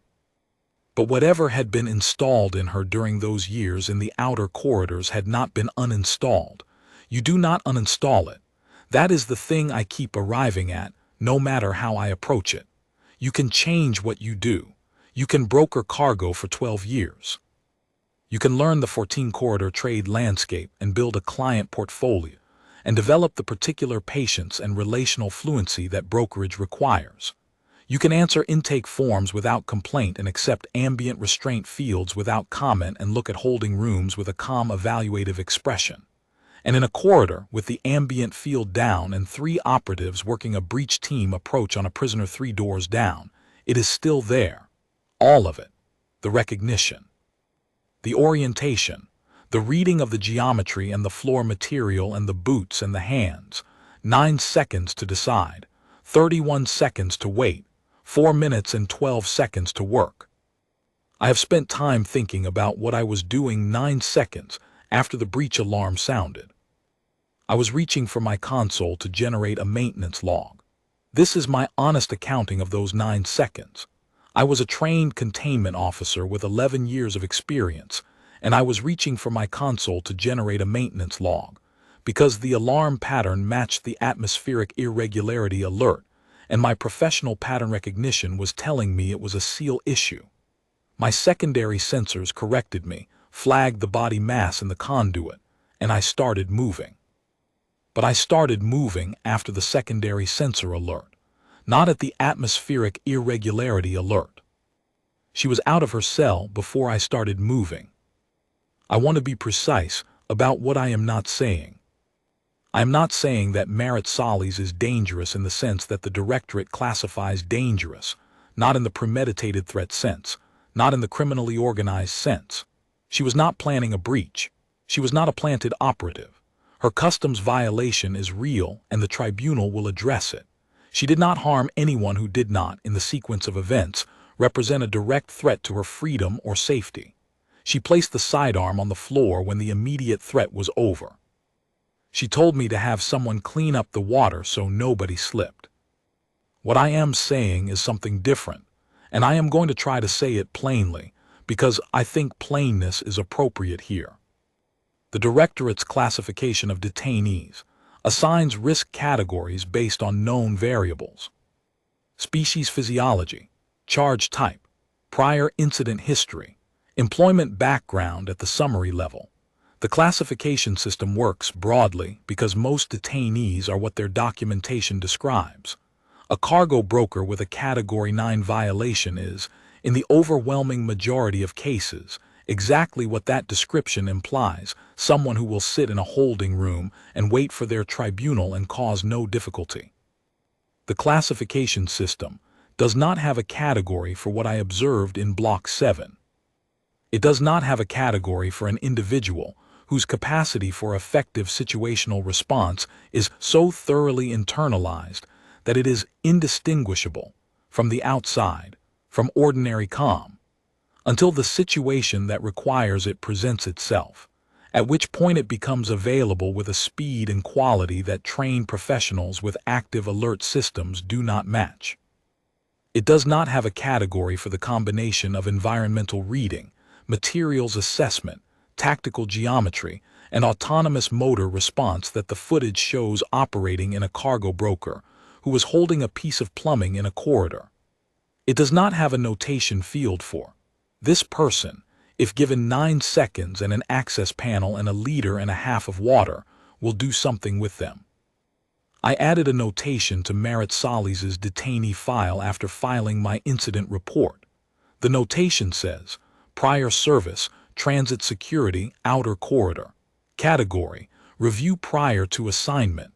But whatever had been installed in her during those years in the outer corridors had not been uninstalled. You do not uninstall it. That is the thing I keep arriving at, no matter how I approach it. You can change what you do. You can broker cargo for 12 years. You can learn the 14-corridor trade landscape and build a client portfolio and develop the particular patience and relational fluency that brokerage requires. You can answer intake forms without complaint and accept ambient restraint fields without comment and look at holding rooms with a calm evaluative expression. And in a corridor with the ambient field down and 3 operatives working a breach team approach on a prisoner 3 doors down, it is still there. All of it. The recognition. The orientation. The reading of the geometry and the floor material and the boots and the hands. 9 seconds to decide. 31 seconds to wait. 4 minutes and 12 seconds to work. I have spent time thinking about what I was doing 9 seconds after the breach alarm sounded. I was reaching for my console to generate a maintenance log. This is my honest accounting of those 9 seconds. I was a trained containment officer with 11 years of experience, and I was reaching for my console to generate a maintenance log, because the alarm pattern matched the atmospheric irregularity alert, and my professional pattern recognition was telling me it was a seal issue. My secondary sensors corrected me, flagged the body mass in the conduit, and I started moving. But I started moving after the secondary sensor alert, not at the atmospheric irregularity alert. She was out of her cell before I started moving. I want to be precise about what I am not saying. I am not saying that Marit Solis is dangerous in the sense that the directorate classifies dangerous, not in the premeditated threat sense, not in the criminally organized sense. She was not planning a breach. She was not a planted operative. Her customs violation is real, and the tribunal will address it. She did not harm anyone who did not, in the sequence of events, represent a direct threat to her freedom or safety. She placed the sidearm on the floor when the immediate threat was over. She told me to have someone clean up the water so nobody slipped. What I am saying is something different, and I am going to try to say it plainly, because I think plainness is appropriate here. The Directorate's classification of detainees assigns risk categories based on known variables: species physiology, charge type, prior incident history, employment background at the summary level. The classification system works broadly because most detainees are what their documentation describes. A cargo broker with a Category 9 violation is, in the overwhelming majority of cases, exactly what that description implies: someone who will sit in a holding room and wait for their tribunal and cause no difficulty. The classification system does not have a category for what I observed in Block 7. It does not have a category for an individual whose capacity for effective situational response is so thoroughly internalized that it is indistinguishable from the outside, from ordinary calm, until the situation that requires it presents itself, at which point it becomes available with a speed and quality that trained professionals with active alert systems do not match. It does not have a category for the combination of environmental reading, materials assessment, tactical geometry, and autonomous motor response that the footage shows operating in a cargo broker who was holding a piece of plumbing in a corridor. It does not have a notation field for this person, if given 9 seconds and an access panel and a liter and a half of water, will do something with them. I added a notation to Marit Solis's detainee file after filing my incident report. The notation says, prior service, transit security, outer corridor. Category, review prior to assignment.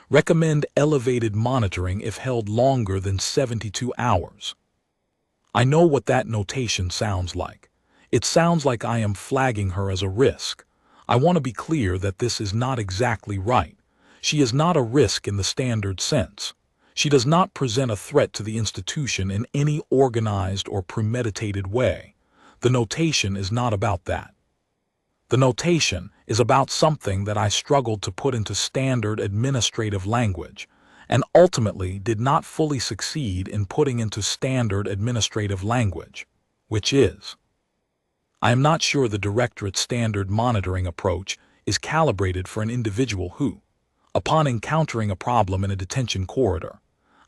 Recommend elevated monitoring if held longer than 72 hours. I know what that notation sounds like. It sounds like I am flagging her as a risk. I want to be clear that this is not exactly right. She is not a risk in the standard sense. She does not present a threat to the institution in any organized or premeditated way. The notation is not about that. The notation is about something that I struggled to put into standard administrative language, and ultimately did not fully succeed in putting into standard administrative language, which is: I am not sure the Directorate's standard monitoring approach is calibrated for an individual who, upon encountering a problem in a detention corridor,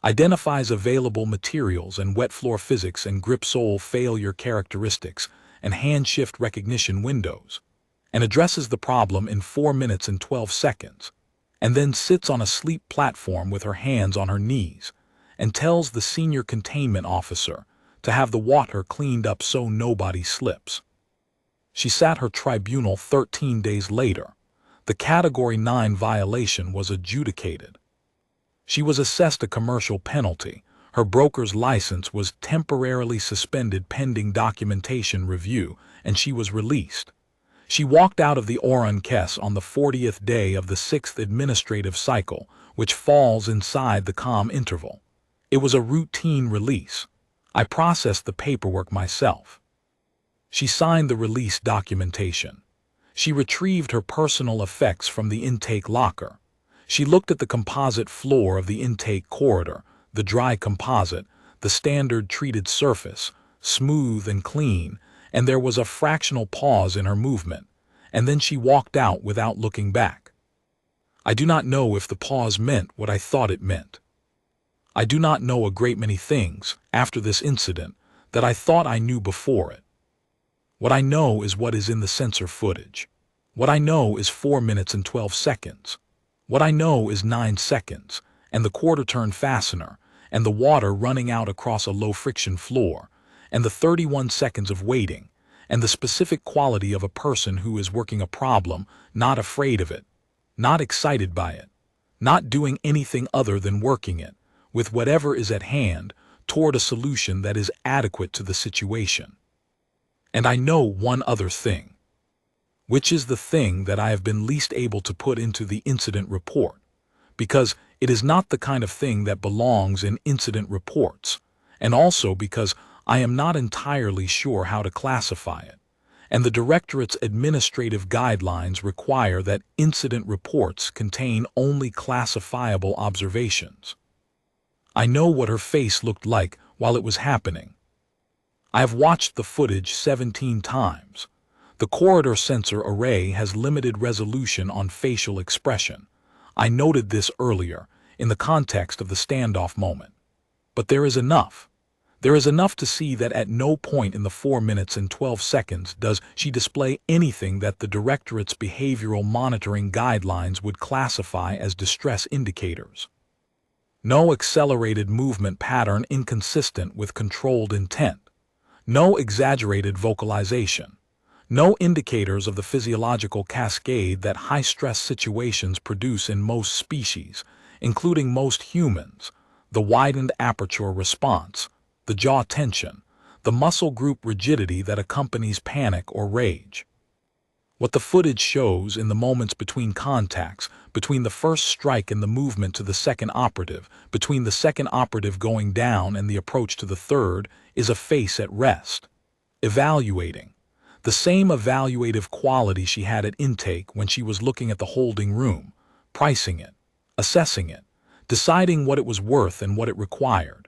identifies available materials and wet floor physics and grip sole failure characteristics and hand shift recognition windows, and addresses the problem in 4 minutes and 12 seconds, and then sits on a sleep platform with her hands on her knees and tells the senior containment officer to have the water cleaned up so nobody slips. She sat her tribunal 13 days later. The Category 9 violation was adjudicated. She was assessed a commercial penalty. Her broker's license was temporarily suspended pending documentation review, and she was released. She walked out of the Oran Kes on the 40th day of the 6th administrative cycle, which falls inside the calm interval. It was a routine release. I processed the paperwork myself. She signed the release documentation. She retrieved her personal effects from the intake locker. She looked at the composite floor of the intake corridor, the dry composite, the standard treated surface, smooth and clean, and there was a fractional pause in her movement, and then she walked out without looking back. I do not know if the pause meant what I thought it meant. I do not know a great many things, after this incident, that I thought I knew before it. What I know is what is in the sensor footage. What I know is 4 minutes and 12 seconds. What I know is 9 seconds, and the quarter-turn fastener, and the water running out across a low-friction floor, and the 31 seconds of waiting, and the specific quality of a person who is working a problem, not afraid of it, not excited by it, not doing anything other than working it, with whatever is at hand, toward a solution that is adequate to the situation. And I know one other thing, which is the thing that I have been least able to put into the incident report, because it is not the kind of thing that belongs in incident reports, and also because I am not entirely sure how to classify it, and the Directorate's administrative guidelines require that incident reports contain only classifiable observations. I know what her face looked like while it was happening. I have watched the footage 17 times. The corridor sensor array has limited resolution on facial expression. I noted this earlier, in the context of the standoff moment. But there is enough. There is enough to see that at no point in the 4 minutes and 12 seconds does she display anything that the Directorate's behavioral monitoring guidelines would classify as distress indicators. No accelerated movement pattern inconsistent with controlled intent. No exaggerated vocalization. No indicators of the physiological cascade that high-stress situations produce in most species, including most humans: the widened aperture response, the jaw tension, the muscle group rigidity that accompanies panic or rage. What the footage shows in the moments between contacts, between the first strike and the movement to the second operative, between the second operative going down and the approach to the third, is a face at rest, evaluating. The same evaluative quality she had at intake when she was looking at the holding room, pricing it, assessing it, deciding what it was worth and what it required.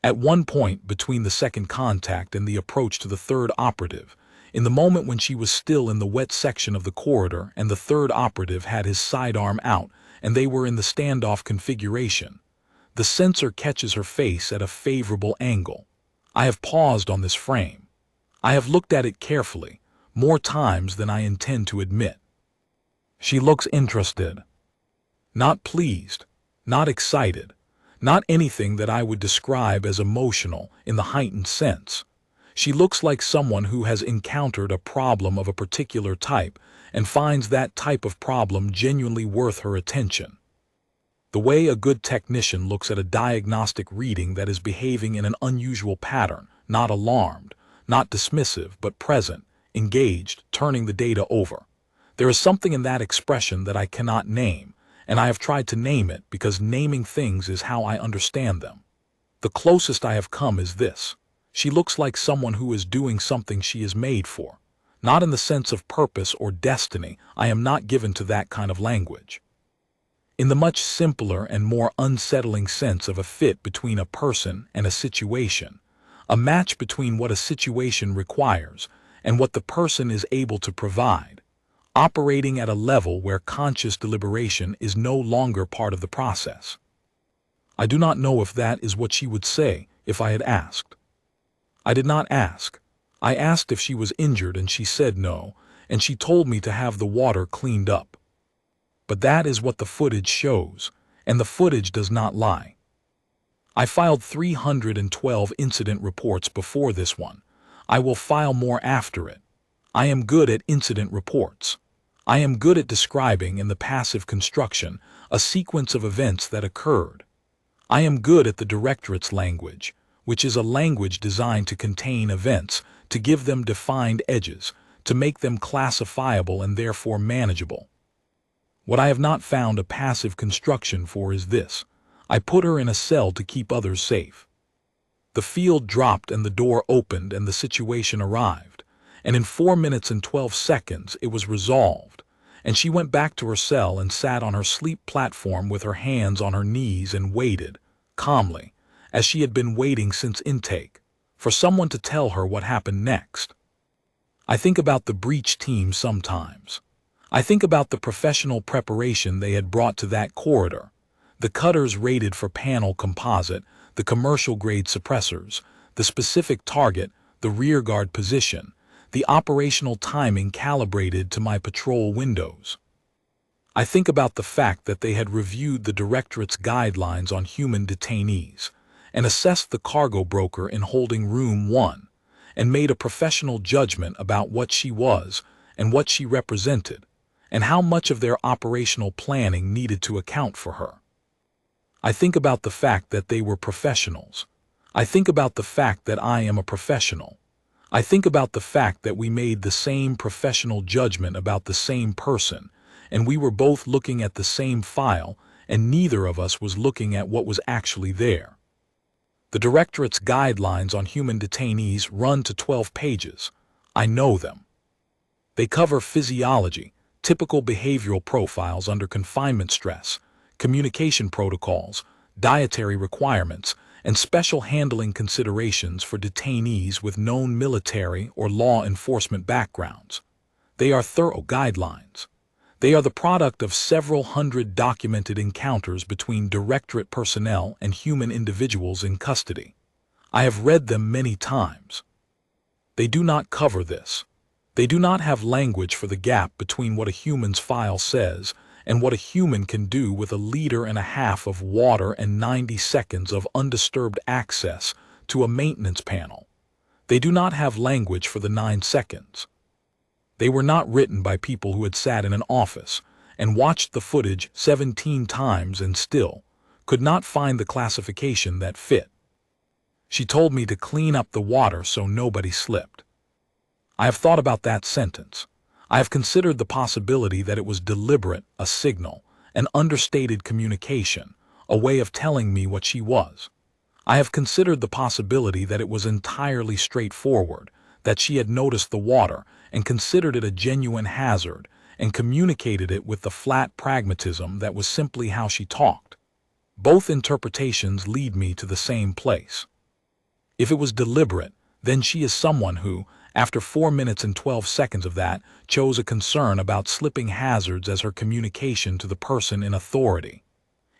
At one point between the second contact and the approach to the third operative, in the moment when she was still in the wet section of the corridor and the third operative had his sidearm out and they were in the standoff configuration, the sensor catches her face at a favorable angle. I have paused on this frame. I have looked at it carefully, more times than I intend to admit. She looks interested. Not pleased, not excited, not anything that I would describe as emotional in the heightened sense. She looks like someone who has encountered a problem of a particular type and finds that type of problem genuinely worth her attention. The way a good technician looks at a diagnostic reading that is behaving in an unusual pattern, not alarmed, not dismissive, but present, engaged, turning the data over. There is something in that expression that I cannot name, and I have tried to name it because naming things is how I understand them. The closest I have come is this. She looks like someone who is doing something she is made for. Not in the sense of purpose or destiny, I am not given to that kind of language. In the much simpler and more unsettling sense of a fit between a person and a situation, a match between what a situation requires and what the person is able to provide, operating at a level where conscious deliberation is no longer part of the process. I do not know if that is what she would say if I had asked. I did not ask. I asked if she was injured and she said no, and she told me to have the water cleaned up. But that is what the footage shows, and the footage does not lie. I filed 312 incident reports before this one. I will file more after it. I am good at incident reports. I am good at describing in the passive construction a sequence of events that occurred. I am good at the Directorate's language, which is a language designed to contain events, to give them defined edges, to make them classifiable and therefore manageable. What I have not found a passive construction for is this. I put her in a cell to keep others safe. The field dropped and the door opened and the situation arrived, and in 4 minutes and 12 seconds it was resolved, and she went back to her cell and sat on her sleep platform with her hands on her knees and waited, calmly, as she had been waiting since intake, for someone to tell her what happened next. I think about the breach team sometimes. I think about the professional preparation they had brought to that corridor, the cutters rated for panel composite, the commercial-grade suppressors, the specific target, the rearguard position, the operational timing calibrated to my patrol windows. I think about the fact that they had reviewed the Directorate's guidelines on human detainees, and assessed the cargo broker in holding room 1, and made a professional judgment about what she was and what she represented, and how much of their operational planning needed to account for her. I think about the fact that they were professionals. I think about the fact that I am a professional. I think about the fact that we made the same professional judgment about the same person, and we were both looking at the same file, and neither of us was looking at what was actually there. The Directorate's guidelines on human detainees run to 12 pages. I know them. They cover physiology, typical behavioral profiles under confinement stress, communication protocols, dietary requirements, and special handling considerations for detainees with known military or law enforcement backgrounds. They are thorough guidelines. They are the product of several hundred documented encounters between Directorate personnel and human individuals in custody. I have read them many times. They do not cover this. They do not have language for the gap between what a human's file says and what a human can do with a liter and a half of water and 90 seconds of undisturbed access to a maintenance panel. They do not have language for the 9 seconds. They were not written by people who had sat in an office and watched the footage 17 times and still could not find the classification that fit. She told me to clean up the water so nobody slipped. I have thought about that sentence. I have considered the possibility that it was deliberate, a signal, an understated communication, a way of telling me what she was. I have considered the possibility that it was entirely straightforward, that she had noticed the water and considered it a genuine hazard and communicated it with the flat pragmatism that was simply how she talked. Both interpretations lead me to the same place. If it was deliberate, then she is someone who, after 4 minutes and 12 seconds of that, chose a concern about slipping hazards as her communication to the person in authority.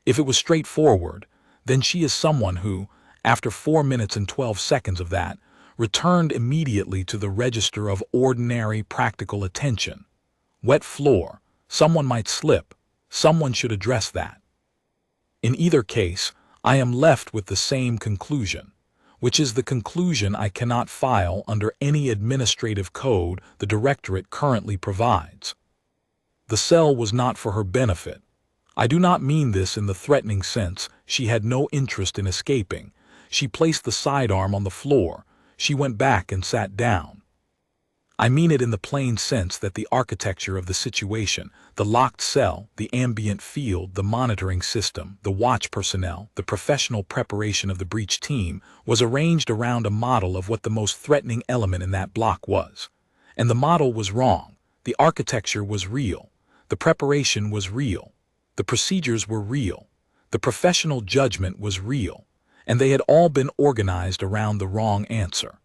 If it was straightforward, then she is someone who, after 4 minutes and 12 seconds of that, returned immediately to the register of ordinary practical attention. Wet floor, someone might slip, someone should address that. In either case, I am left with the same conclusion, which is the conclusion I cannot file under any administrative code the Directorate currently provides. The cell was not for her benefit. I do not mean this in the threatening sense. She had no interest in escaping. She placed the sidearm on the floor. She went back and sat down. I mean it in the plain sense that the architecture of the situation, the locked cell, the ambient field, the monitoring system, the watch personnel, the professional preparation of the breach team, was arranged around a model of what the most threatening element in that block was. And the model was wrong. The architecture was real. The preparation was real. The procedures were real. The professional judgment was real. And they had all been organized around the wrong answer.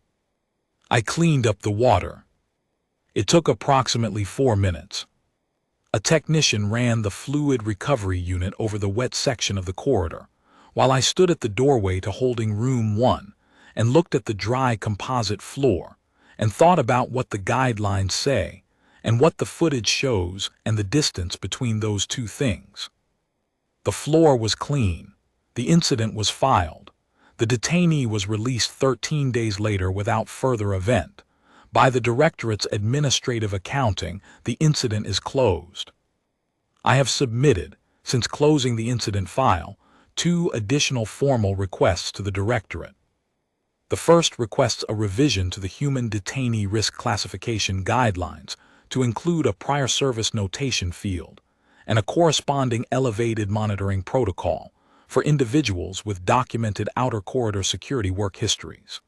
I cleaned up the water. It took approximately 4 minutes. A technician ran the fluid recovery unit over the wet section of the corridor, while I stood at the doorway to holding room 1 and looked at the dry composite floor and thought about what the guidelines say and what the footage shows and the distance between those two things. The floor was clean. The incident was filed. The detainee was released 13 days later without further event. By the Directorate's administrative accounting, the incident is closed. I have submitted, since closing the incident file, 2 additional formal requests to the Directorate. The first requests a revision to the Human Detainee Risk Classification Guidelines to include a prior service notation field and a corresponding elevated monitoring protocol for individuals with documented outer corridor security work histories.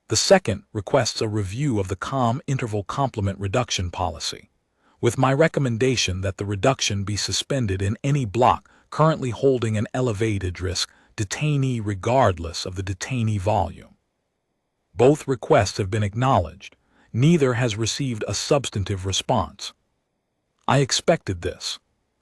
The second requests a review of the COM interval complement reduction policy, with my recommendation that the reduction be suspended in any block currently holding an elevated risk detainee regardless of the detainee volume. Both requests have been acknowledged. Neither has received a substantive response. I expected this.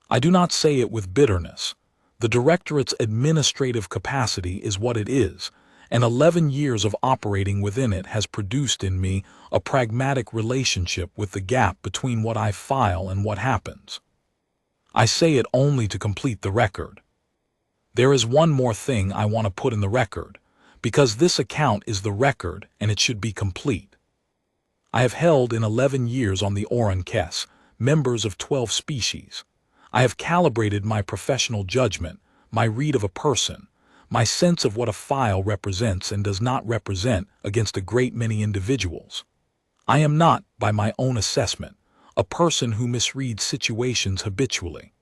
I do not say it with bitterness. The Directorate's administrative capacity is what it is, and 11 years of operating within it has produced in me a pragmatic relationship with the gap between what I file and what happens. I say it only to complete the record. There is one more thing I want to put in the record, because this account is the record and it should be complete. I have held in 11 years on the Oran Kess, members of 12 species. I have calibrated my professional judgment, my read of a person, my sense of what a file represents and does not represent against a great many individuals. I am not, by my own assessment, a person who misreads situations habitually.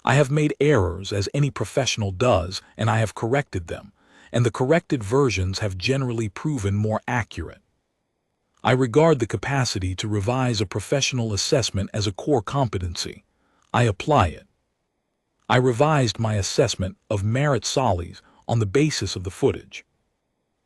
I have made errors as any professional does, and I have corrected them, and the corrected versions have generally proven more accurate. I regard the capacity to revise a professional assessment as a core competency. I apply it. I revised my assessment of Merit Solis on the basis of the footage.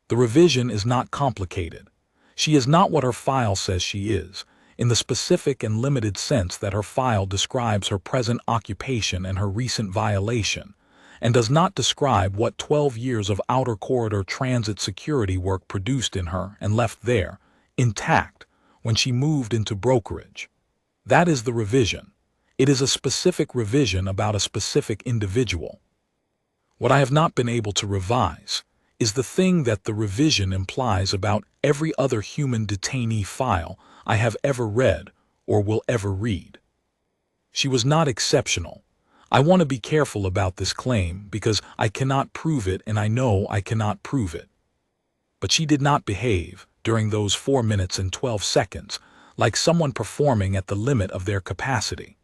The revision is not complicated. She is not what her file says she is, in the specific and limited sense that her file describes her present occupation and her recent violation, and does not describe what 12 years of outer corridor transit security work produced in her and left there, intact, when she moved into brokerage. That is the revision. It is a specific revision about a specific individual. What I have not been able to revise is the thing that the revision implies about every other human detainee file I have ever read or will ever read. She was not exceptional. I want to be careful about this claim because I cannot prove it and I know I cannot prove it. But she did not behave, during those 4 minutes and 12 seconds, like someone performing at the limit of their capacity.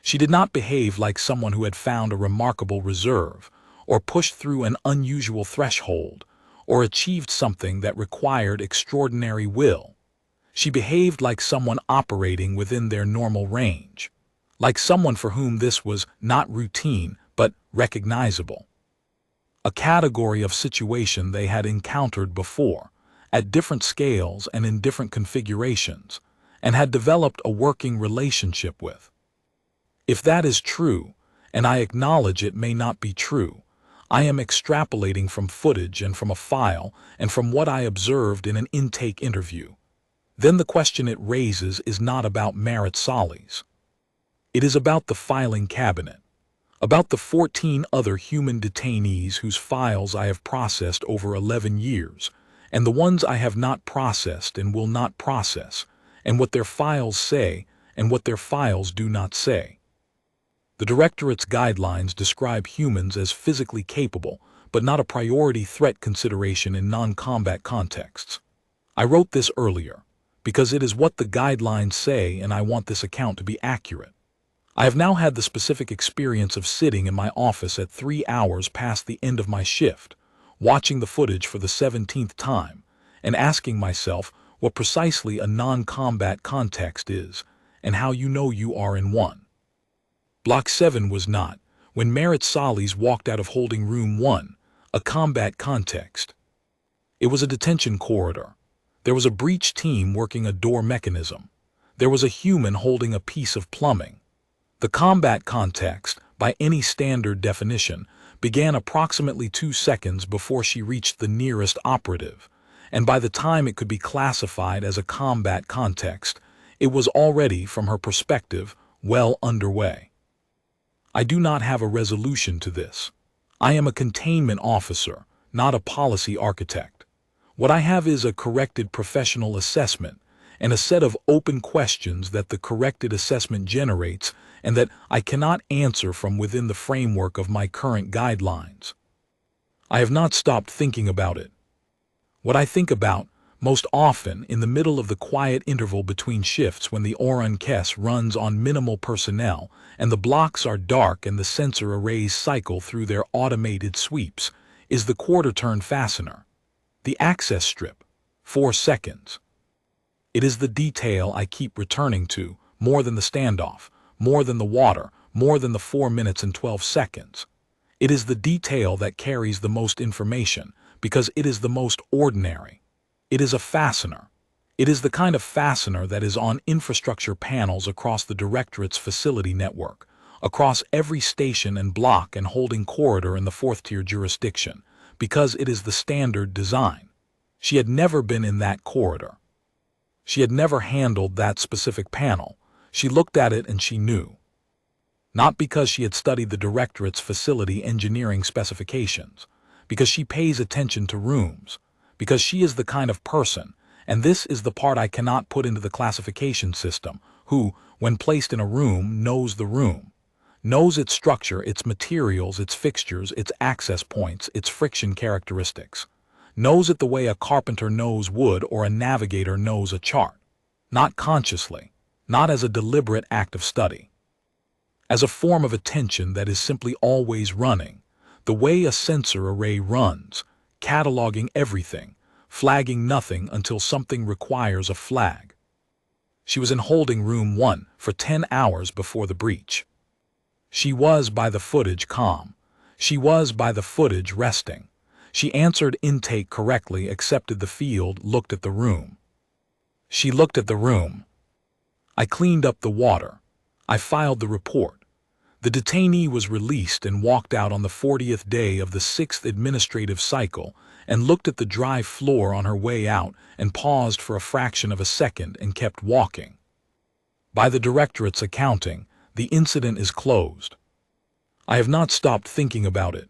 She did not behave like someone who had found a remarkable reserve, or pushed through an unusual threshold, or achieved something that required extraordinary will. She behaved like someone operating within their normal range, like someone for whom this was not routine but recognizable. A category of situation they had encountered before, at different scales and in different configurations, and had developed a working relationship with. If that is true, and I acknowledge it may not be true, I am extrapolating from footage and from a file and from what I observed in an intake interview. Then the question it raises is not about Merit Solis. It is about the filing cabinet, about the 14 other human detainees whose files I have processed over 11 years, and the ones I have not processed and will not process, and what their files say and what their files do not say. The Directorate's guidelines describe humans as physically capable, but not a priority threat consideration in non-combat contexts. I wrote this earlier, because it is what the guidelines say and I want this account to be accurate. I have now had the specific experience of sitting in my office at 3 hours past the end of my shift, watching the footage for the 17th time, and asking myself what precisely a non-combat context is, and how you know you are in one. Block 7 was not, when Merit Solis walked out of holding room 1, a combat context. It was a detention corridor. There was a breach team working a door mechanism. There was a human holding a piece of plumbing. The combat context, by any standard definition, began approximately 2 seconds before she reached the nearest operative, and by the time it could be classified as a combat context, it was already, from her perspective, well underway. I do not have a resolution to this. I am a containment officer, not a policy architect. What I have is a corrected professional assessment and a set of open questions that the corrected assessment generates and that I cannot answer from within the framework of my current guidelines. I have not stopped thinking about it. What I think about, most often in the middle of the quiet interval between shifts when the Oran-Kes runs on minimal personnel and the blocks are dark and the sensor arrays cycle through their automated sweeps, is the quarter-turn fastener. The access strip, 4 seconds. It is the detail I keep returning to, more than the standoff, more than the water, more than the 4 minutes and 12 seconds. It is the detail that carries the most information, because it is the most ordinary. It is a fastener. It is the kind of fastener that is on infrastructure panels across the Directorate's facility network, across every station and block and holding corridor in the 4th-tier jurisdiction, because it is the standard design. She had never been in that corridor. She had never handled that specific panel. She looked at it and she knew. Not because she had studied the Directorate's facility engineering specifications, because she pays attention to rooms, because she is the kind of person, and this is the part I cannot put into the classification system, who, when placed in a room, knows the room, knows its structure, its materials, its fixtures, its access points, its friction characteristics, knows it the way a carpenter knows wood or a navigator knows a chart, not consciously, not as a deliberate act of study, as a form of attention that is simply always running, the way a sensor array runs, cataloging everything, flagging nothing until something requires a flag. She was in holding room 1 for 10 hours before the breach. She was, by the footage, calm. She was, by the footage, resting. She answered intake correctly, accepted the field, looked at the room. She looked at the room. I cleaned up the water. I filed the report. The detainee was released and walked out on the 40th day of the 6th administrative cycle and looked at the dry floor on her way out and paused for a fraction of a second and kept walking. By the directorate's accounting, the incident is closed. I have not stopped thinking about it.